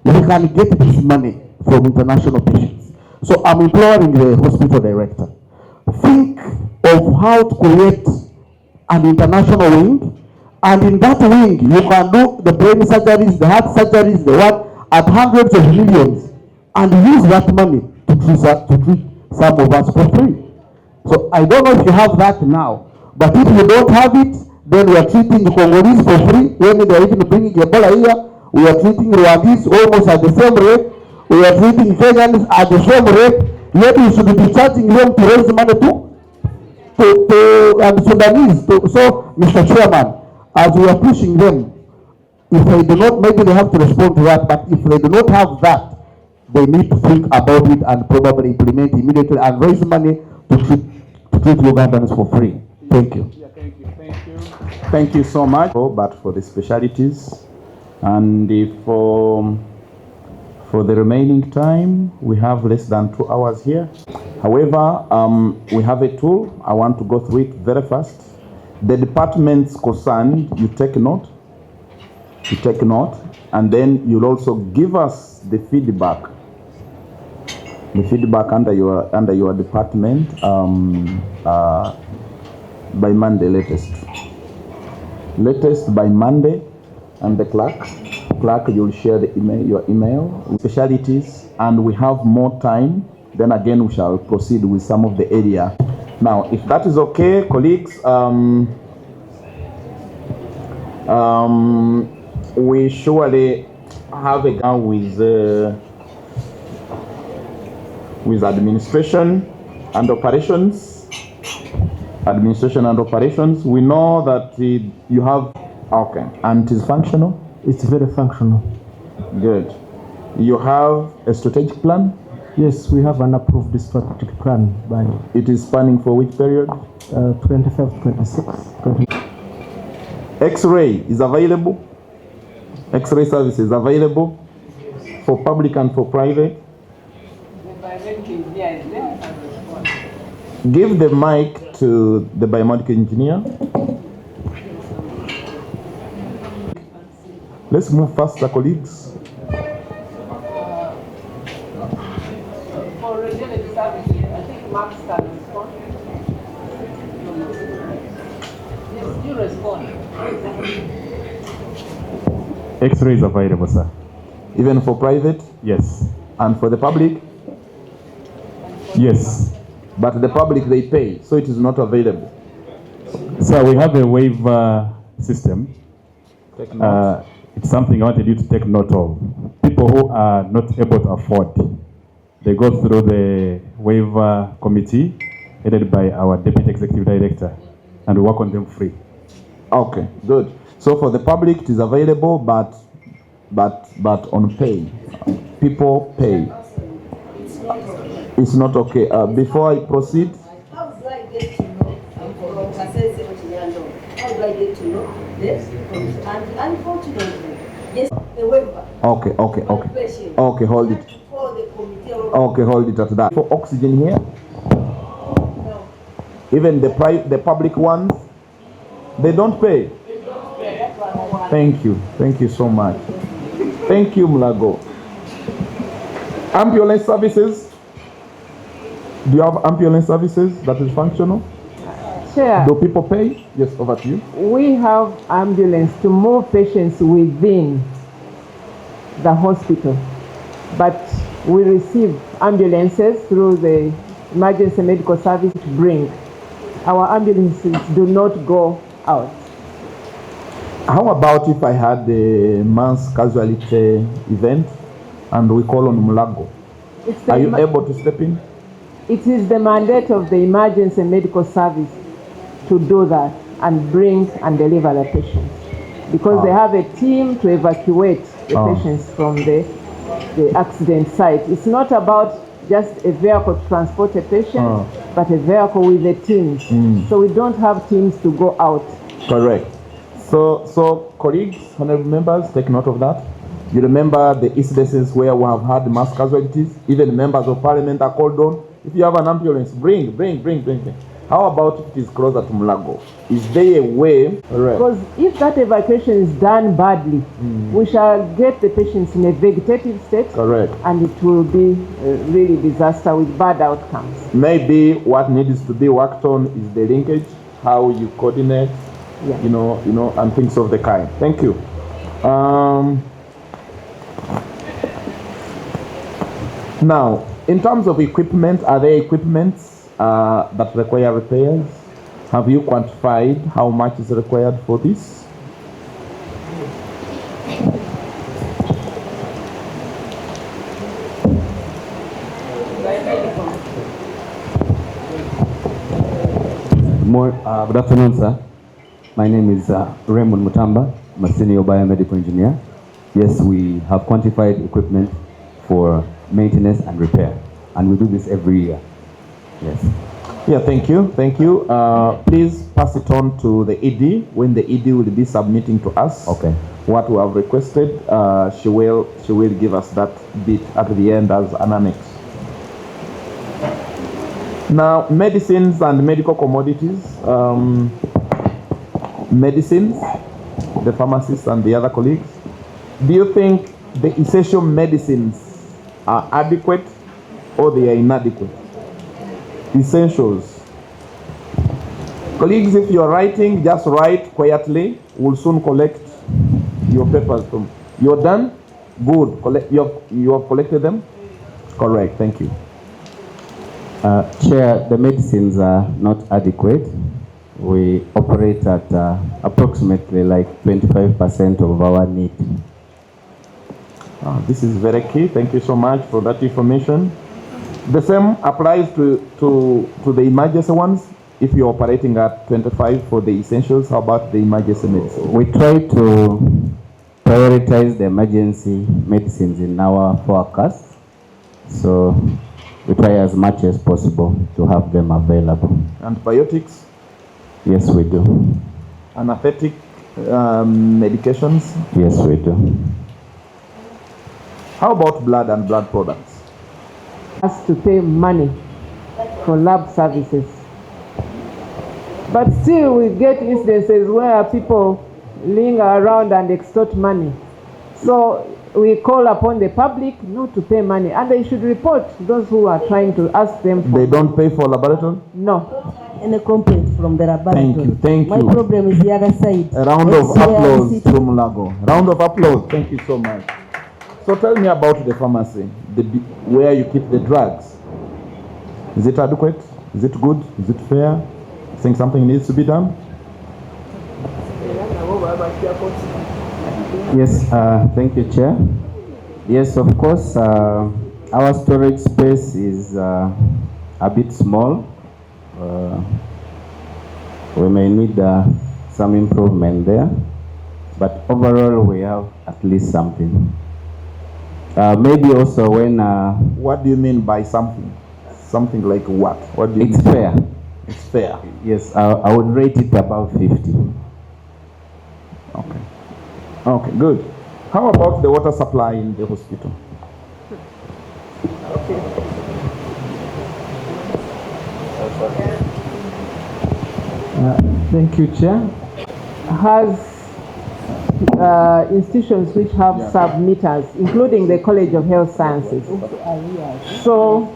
we can get this money from international patients. So I'm imploring the hospital director, think of how to create an international wing, and in that wing you can do the brain surgeries, the heart surgeries, the what, at hundreds of millions, and use that money to treat some of us for free. So I don't know if you have that now, but if you don't have it, then we are treating the Congolese for free. When they are even bringing Ebola here, we are treating Rwandese almost at the same rate. We are treating Kenyans at the same rate. Yet we should be charging them to raise money and Sudanese. So, Mr. Chairman, as we are pushing them, if they do not, maybe they have to respond to that, but if they do not have that, they need to think about it and probably implement immediately and raise money to treat Ugandans for free. Thank you. Yeah, thank you. Thank you so much. But for the specialties, and for the remaining time, we have less than 2 hours here. However, we have a tool. I want to go through it very fast. The departments concerned, you take note, and then you'll also give us the feedback. The feedback under your department by Monday latest. Latest by Monday, and the clerk, you'll share the email, your email, specialties, and we have more time. Then again, we shall proceed with some of the area. Now, if that is okay, colleagues, we surely have a guy with administration and operations. We know that you have, okay, and it is functional? It's very functional. Good. You have a strategic plan? Yes, we have an approved strategic plan by... It is spanning for which period? 25 to 26. X-ray is available? X-ray services is available for public and for private? Give the mic to the biomedical engineer. Let's move faster, colleagues. For regulated services, I think Max can respond. Yes, you respond. X-ray is available, sir. Even for private? Yes. And for the public? Yes. But the public, they pay, so it is not available. So we have a waiver system. Take note. It's something I wanted you to take note of. People who are not able to afford, they go through the waiver committee headed by our Deputy Executive Director, and we work on them free. Okay, good. So for the public, it is available, but on pay. People pay. It's not okay. Before I proceed, how do I get to know how do I get to know this? And unfortunately, yes, the waiver. Okay, hold it. Okay, hold it at that. For oxygen here, No. even the public ones, they don't pay. Thank you so much. Thank you, Mulago. Ambulance services. Do you have ambulance services that is functional? Chair, Do people pay? Yes, over to you. we have ambulance to move patients within the hospital, but we receive ambulances through the emergency medical service to bring. Our ambulances do not go out. How about if I had a mass casualty event and we call on Mulago? Are you able to step in? It is the mandate of the emergency medical service to do that and bring and deliver the patients, because they have a team to evacuate the patients from the accident site. It's not about just a vehicle to transport a patient, but a vehicle with the teams. So we don't have teams to go out. Correct. So colleagues, honorable members, take note of that. You remember the incidences where we have had mass casualties, even members of parliament are called on. If you have an ambulance, bring. How about if it is closer to Mulago? Is there a way? Because if that evacuation is done badly, we shall get the patients in a vegetative state. Correct. And it will be really disaster with bad outcomes. Maybe what needs to be worked on is the linkage, how you coordinate, you know, and things of the kind. Thank you. Now, in terms of equipment, are there equipments that require repairs? Have you quantified how much is required for this? Good afternoon, sir. My name is Raymond Mutamba. I'm a senior biomedical engineer. Yes, we have quantified equipment for maintenance and repair, and we do this every year. Yes. Yeah, thank you. Thank you. Please pass it on to the ED when the ED will be submitting to us. Okay. What we have requested, she will give us that bit at the end as an annex. Now, medicines and medical commodities. Medicines, the pharmacists and the other colleagues. Do you think the essential medicines are adequate or they are inadequate? Essentials. Colleagues, if you are writing, just write quietly. We'll soon collect your papers from. You're done? Good. You have collected them? Correct. Thank you. Chair, the medicines are not adequate. We operate at approximately like 25% of our need. This is very key. Thank you so much for that information. The same applies to the emergency ones. If you're operating at 25 for the essentials, how about the emergency medicine? We try to prioritize the emergency medicines in our forecast. So we try as much as possible to have them available. Antibiotics? Yes, we do. Anesthetic medications? Yes, we do. How about blood and blood products? Has to pay money for lab services. But still we get instances where people linger around and extort money. So we call upon the public not to pay money, and they should report those who are trying to ask them for. They don't pay for laboratory? No. Any complaint from the laboratory? Thank you. My problem is the other side. A round of applause to Mulago. Round of applause. Thank you so much. So tell me about the pharmacy, where you keep the drugs. Is it adequate? Is it good? Is it fair? You think something needs to be done? Yes, thank you, Chair. Yes, of course, our storage space is a bit small. We may need some improvement there, but overall we have at least something. Maybe also when... What do you mean by something? Something like what? What do you mean? It's fair. It's fair. Yes, I would rate it above 50. Okay. Okay, good. How about the water supply in the hospital? Thank you, Chair. Has institutions which have sub-meters, including the College of Health Sciences. So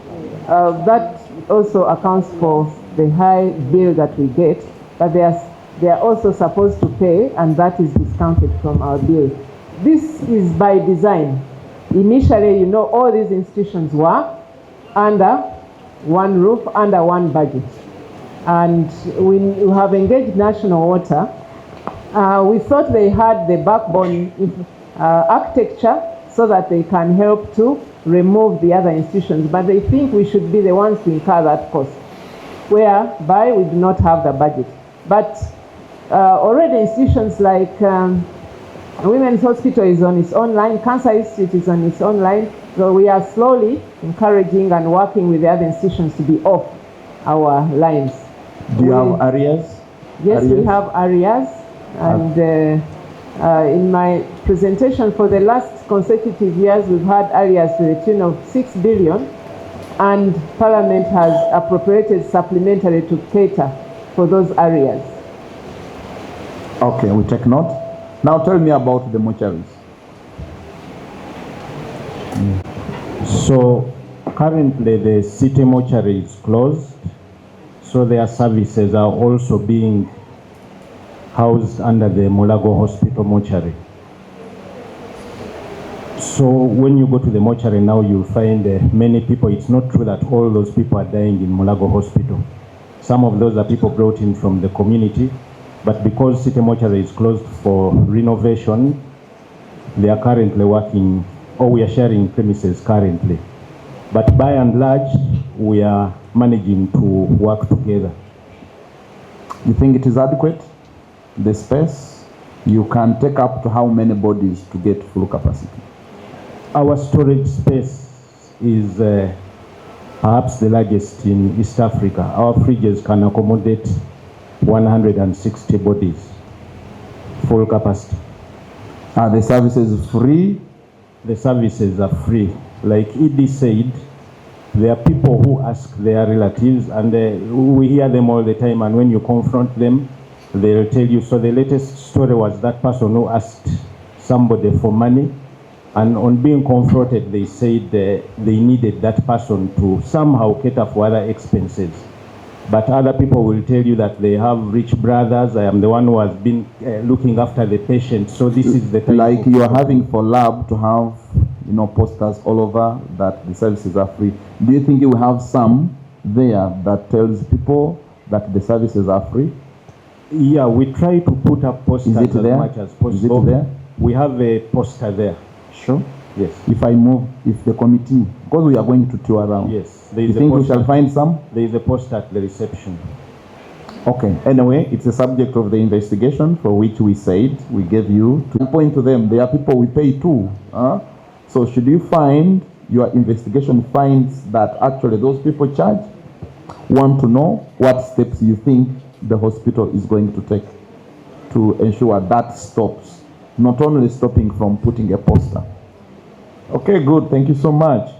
that also accounts for the high bill that we get, but they are also supposed to pay, and that is discounted from our bill. This is by design. Initially, you know, all these institutions were under one roof, under one budget. And we have engaged National Water. We thought they had the backbone architecture so that they can help to remove the other institutions, but they think we should be the ones to incur that cost, whereby we do not have the budget. But already institutions like Women's Hospital is on its own line, Cancer Institute is on its own line, so we are slowly encouraging and working with the other institutions to be off our lines. Do you have areas? Yes, we have areas. And in my presentation for the last consecutive years, we've had areas to the tune of 6 billion and Parliament has appropriated supplementary to cater for those areas. Okay, we take note. Now tell me about the mortuaries. So currently the city mortuary is closed, so their services are also being housed under the Mulago Hospital mortuary. So when you go to the mortuary now, you'll find many people. It's not true that all those people are dying in Mulago Hospital. Some of those are people brought in from the community, but because city mortuary is closed for renovation, they are currently working, or we are sharing premises currently. But by and large, we are managing to work together. You think it is adequate? The space? You can take up to how many bodies to get full capacity? Our storage space is perhaps the largest in East Africa. Our fridges can accommodate 160 bodies, full capacity. Are the services free? The services are free. Like Edie said, there are people who ask their relatives, and we hear them all the time, and when you confront them, they'll tell you. So the latest story was that person who asked somebody for money, and on being confronted, they said they needed that person to somehow cater for other expenses. But other people will tell you that they have rich brothers. I am the one who has been looking after the patient. So this is the time. Like you are having for lab to have, posters all over that the services are free. Do you think you will have some there that tells people that the services are free? Yeah, we try to put up posters as much as possible. Is it there? We have a poster there. Sure. Yes. If the committee, because we are going to tour around. Yes. You think we shall find some? There is a poster at the reception. Okay. Anyway, it's a subject of the investigation for which we said we gave you to point to them. There are people we pay too. So should you find your investigation finds that actually those people charge, want to know what steps you think the hospital is going to take to ensure that stops, not only stopping from putting a poster. Okay, good. Thank you so much.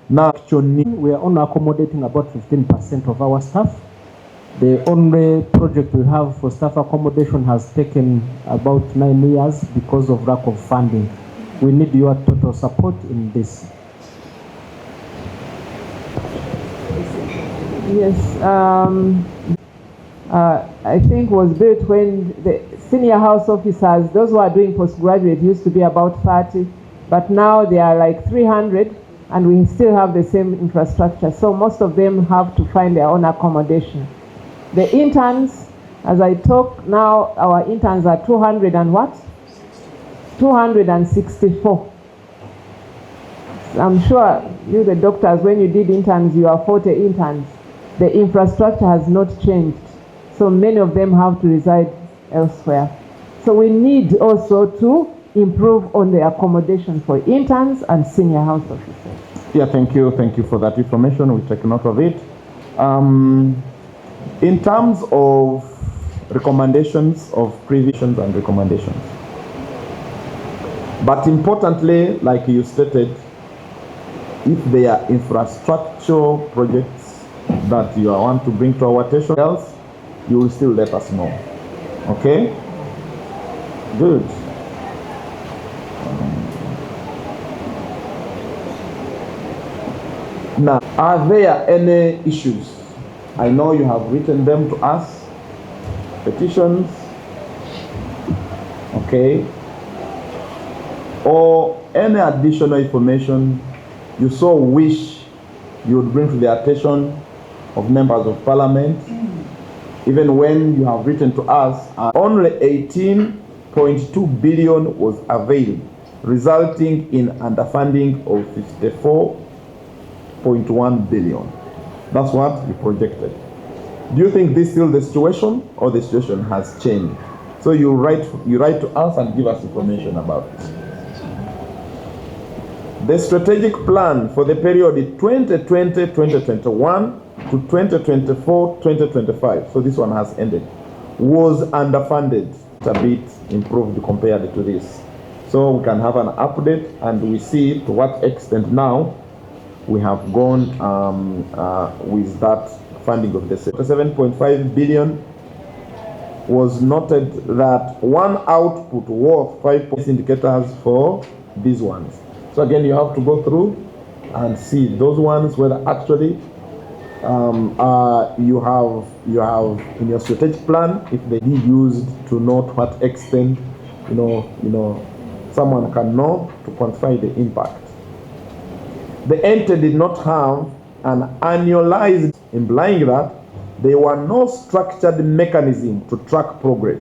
Now, actually, we are only accommodating about 15% of our staff. The only project we have for staff accommodation has taken about 9 years because of lack of funding. We need your total support in this. Yes, I think was built when the senior house officers, those who are doing postgraduate, used to be about 30, but now they are like 300, and we still have the same infrastructure. So most of them have to find their own accommodation. The interns, as I talk now, our interns are 200 and what? 264. I'm sure you, the doctors, when you did interns, you are 40 interns. The infrastructure has not changed. So many of them have to reside elsewhere. So we need also to improve on the accommodation for interns and senior house officers. Yeah, thank you. Thank you for that information. We take note of it. In terms of recommendations of previsions and recommendations, but importantly, like you stated, if there are infrastructure projects that you want to bring to our attention, else, you will still let us know. Okay? Good. Now, are there any issues? I know you have written them to us, petitions, okay, or any additional information you so wish you would bring to the attention of members of parliament, even when you have written to us, only 18.2 billion was availed, resulting in underfunding of 54.1 billion. That's what we projected. Do you think this is still the situation, or the situation has changed? So you write to us and give us information about it. The strategic plan for the period 2020-2021 to 2024-2025, so this one has ended, was underfunded, a bit improved compared to this. So we can have an update and we see to what extent now we have gone with that funding of the 7.5 billion was noted that one output worth 5 indicators for these ones. So again, you have to go through and see those ones whether actually you have in your strategic plan, if they be used to note what extent someone can know to quantify the impact. The entity did not have an annualized, implying that there were no structured mechanism to track progress.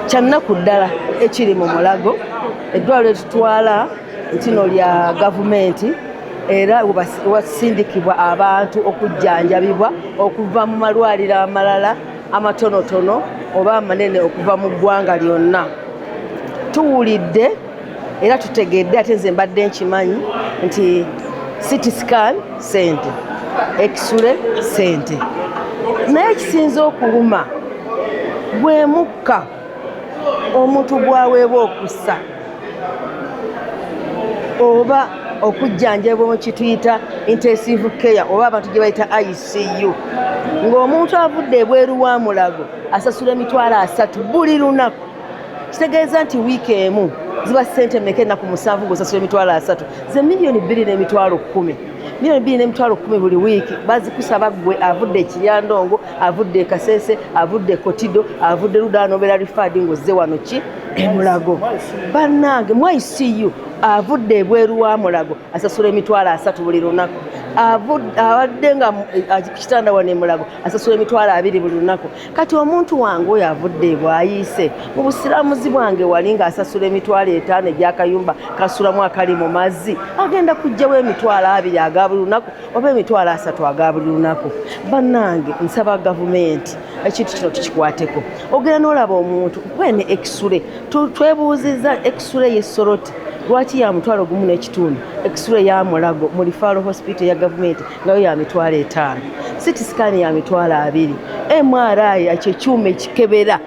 Kyannaku ddala ekiri mu Mulago, eddwaliro litutwala ntino lya gavumenti era wasindikibwa abantu okujjanjabibwa okuva mu malwaliro amalala amatonotono oba amanene okuva mu ggwanga lyonna. Tuwulidde era tutegedde ate nze mbadde nkimanyi nti CT scan ssente, X-ray ssente, naye ekisinza okuluma gwe mukka omuntu gwaweebwa okussa oba okujjanjabwa mu kituyita intensive care oba abantu gye bayita ICU, ng'omuntu avudde ebweru wa Mulago asasula $300 buli lunaku. Kitegeeza nti wiiki emu ziba ssente mmeka ennaku 7 ng'osasula $300, ze $2,10,10,000. $2,10,10,000 buli wiiki bazikusaba gwe avudde Kiryandongo, avudde Kasese, avudde Kotido, avudde Luda Nobela Rifadi ng'ozze wano ki e Mulago. Bannange mu ICU avudde ebweru wa Mulago asasula $300 buli lunaku. Abadde nga kitanda wano e Mulago asasula $20 buli lunaku. Kati omuntu wange oyo avudde bw'ayiise mu busiraamuzi bwange wali ng'asasula $5,000 egy'akayumba kasulamu akali mu mazzi, agenda kuggyawo $20 aga buli lunaku oba $30 aga buli lunaku. Bannange nsaba gavumenti ekintu kino tukikwateko. Ogenda n'olaba omuntu wene X-ray, twebuuzizza X-ray y'essoroti lwaki ya $1.5, X-ray ya Mulago mu referral hospital ya gavumenti ngayo ya $5,000, CT scan ya $20,000, MRI ekyo ekyuma ekikebera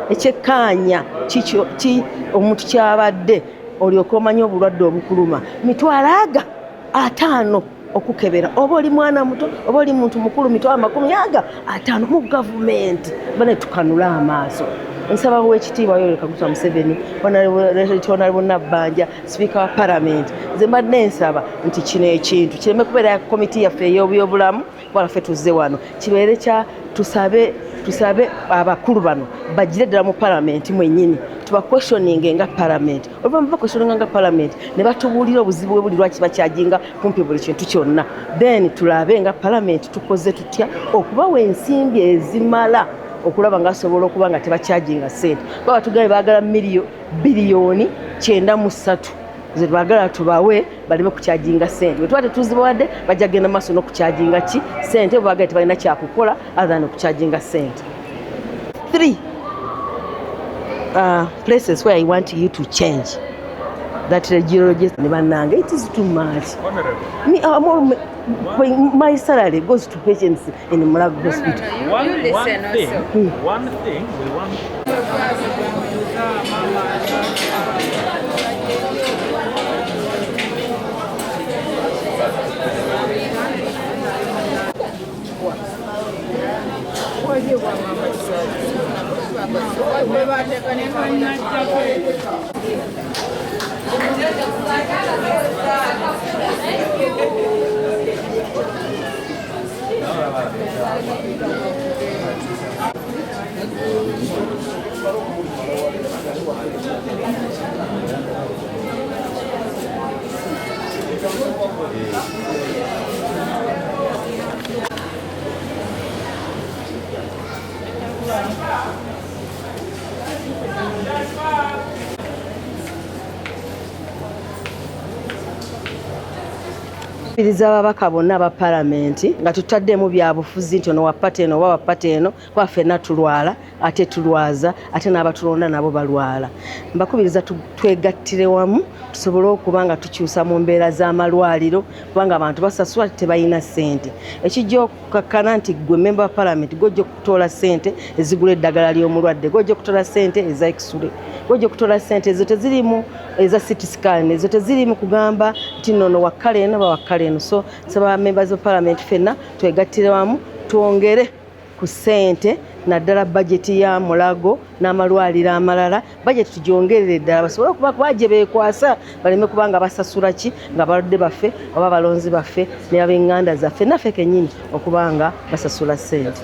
ekyekkaanya ki omuntu kyabadde olyoka omanya obulwadde obukuluma $50,000 okukebera, oba oli mwana muto oba oli muntu mukulu $50,000 mu gavumenti. Bane tukanula amaaso. Nsaba w'ekitiibwa Yoweri Kaguta Museveni, Honorable Nabbanja, Speaker wa Parliament, nze mbadde nsaba nti kino ekintu kireme kubeera komiti yaffe ey'obyobulamu waffe tuzze wano, kibeere kya tusabe abakulu bano bagire ddala mu Parliament mwennyini tubakwestioninge nga Parliament, oluvannyuma bakwestioninga nga Parliament ne batubuulira obuzibu bwe buli lwaki bakyaginga kumpi buli kintu kyonna, then tulabe nga Parliament tukoze tutya okubawa ensimbi ezimala okulaba nga asobola okuba nga tebakyaginga ssente. Kuba batugabe baagala biliyooni 93 ze baagala tubawe baleme kukyaginga ssente. Bwe tuba tetuzibawadde bajja genda maaso n'okukyaginga ki ssente, baagala tebalina kyakukola other than okukyaginga ssente. 3 places where I want you to change. that radiologist it is too much. Me, my salary goes to patients in Mulago Hospital. One thing we want. Kubiriza ababaka bonna aba palamenti nga tutaddemu byabufuzi nti ono wapata eno oba wapata eno kuba ffenna tulwala ate tulwaza ate n'abatulonda nabo balwala. Mbakubiriza twegattire wamu tusobole okuba nga tukyusa mu mbeera z'amalwaliro kubanga abantu basasula tebalina ssente. Ekijja okukakkana nti gwe memba wa palamenti gojja okutoola ssente ezigula eddagala ly'omulwadde, gojja okutoola ssente eza X-ray, gojja okutoola ssente ezo tezirimu eza CT scan, ezo tezirimu kugamba nti nono wakkale eno ba wakkale eno. So saba members of parliament ffenna twegattire wamu twongere ku ssente naddala bajeti ya Mulago n'amalwaliro amalala bajeti tugyongerere ddala basobole okuba kubagye beekwasa baleme kubanga basasula ki nga balwadde baffe oba balonzi baffe ne ab'enganda zaffe naffe kennyini okubanga basasula ssente.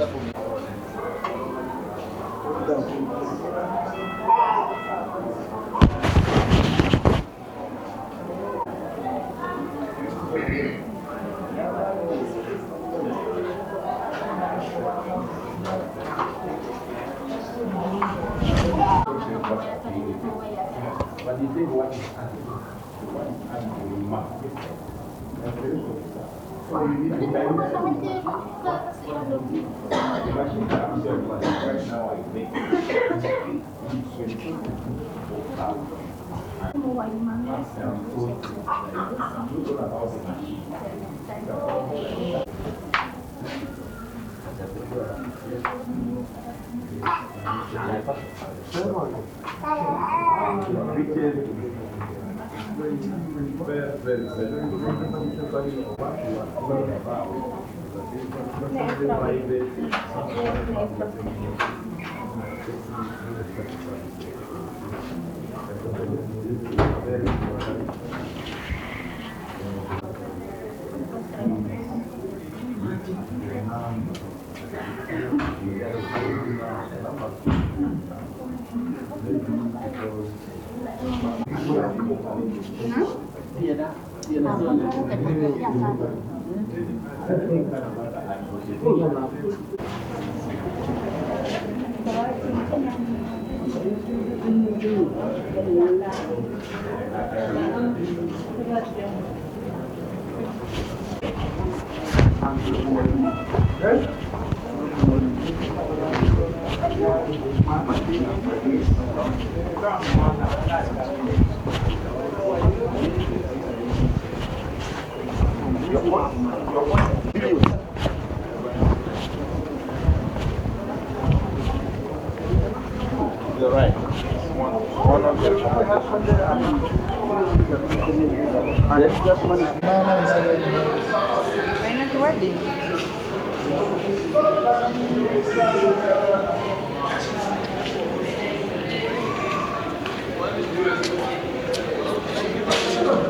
You're right. One of them.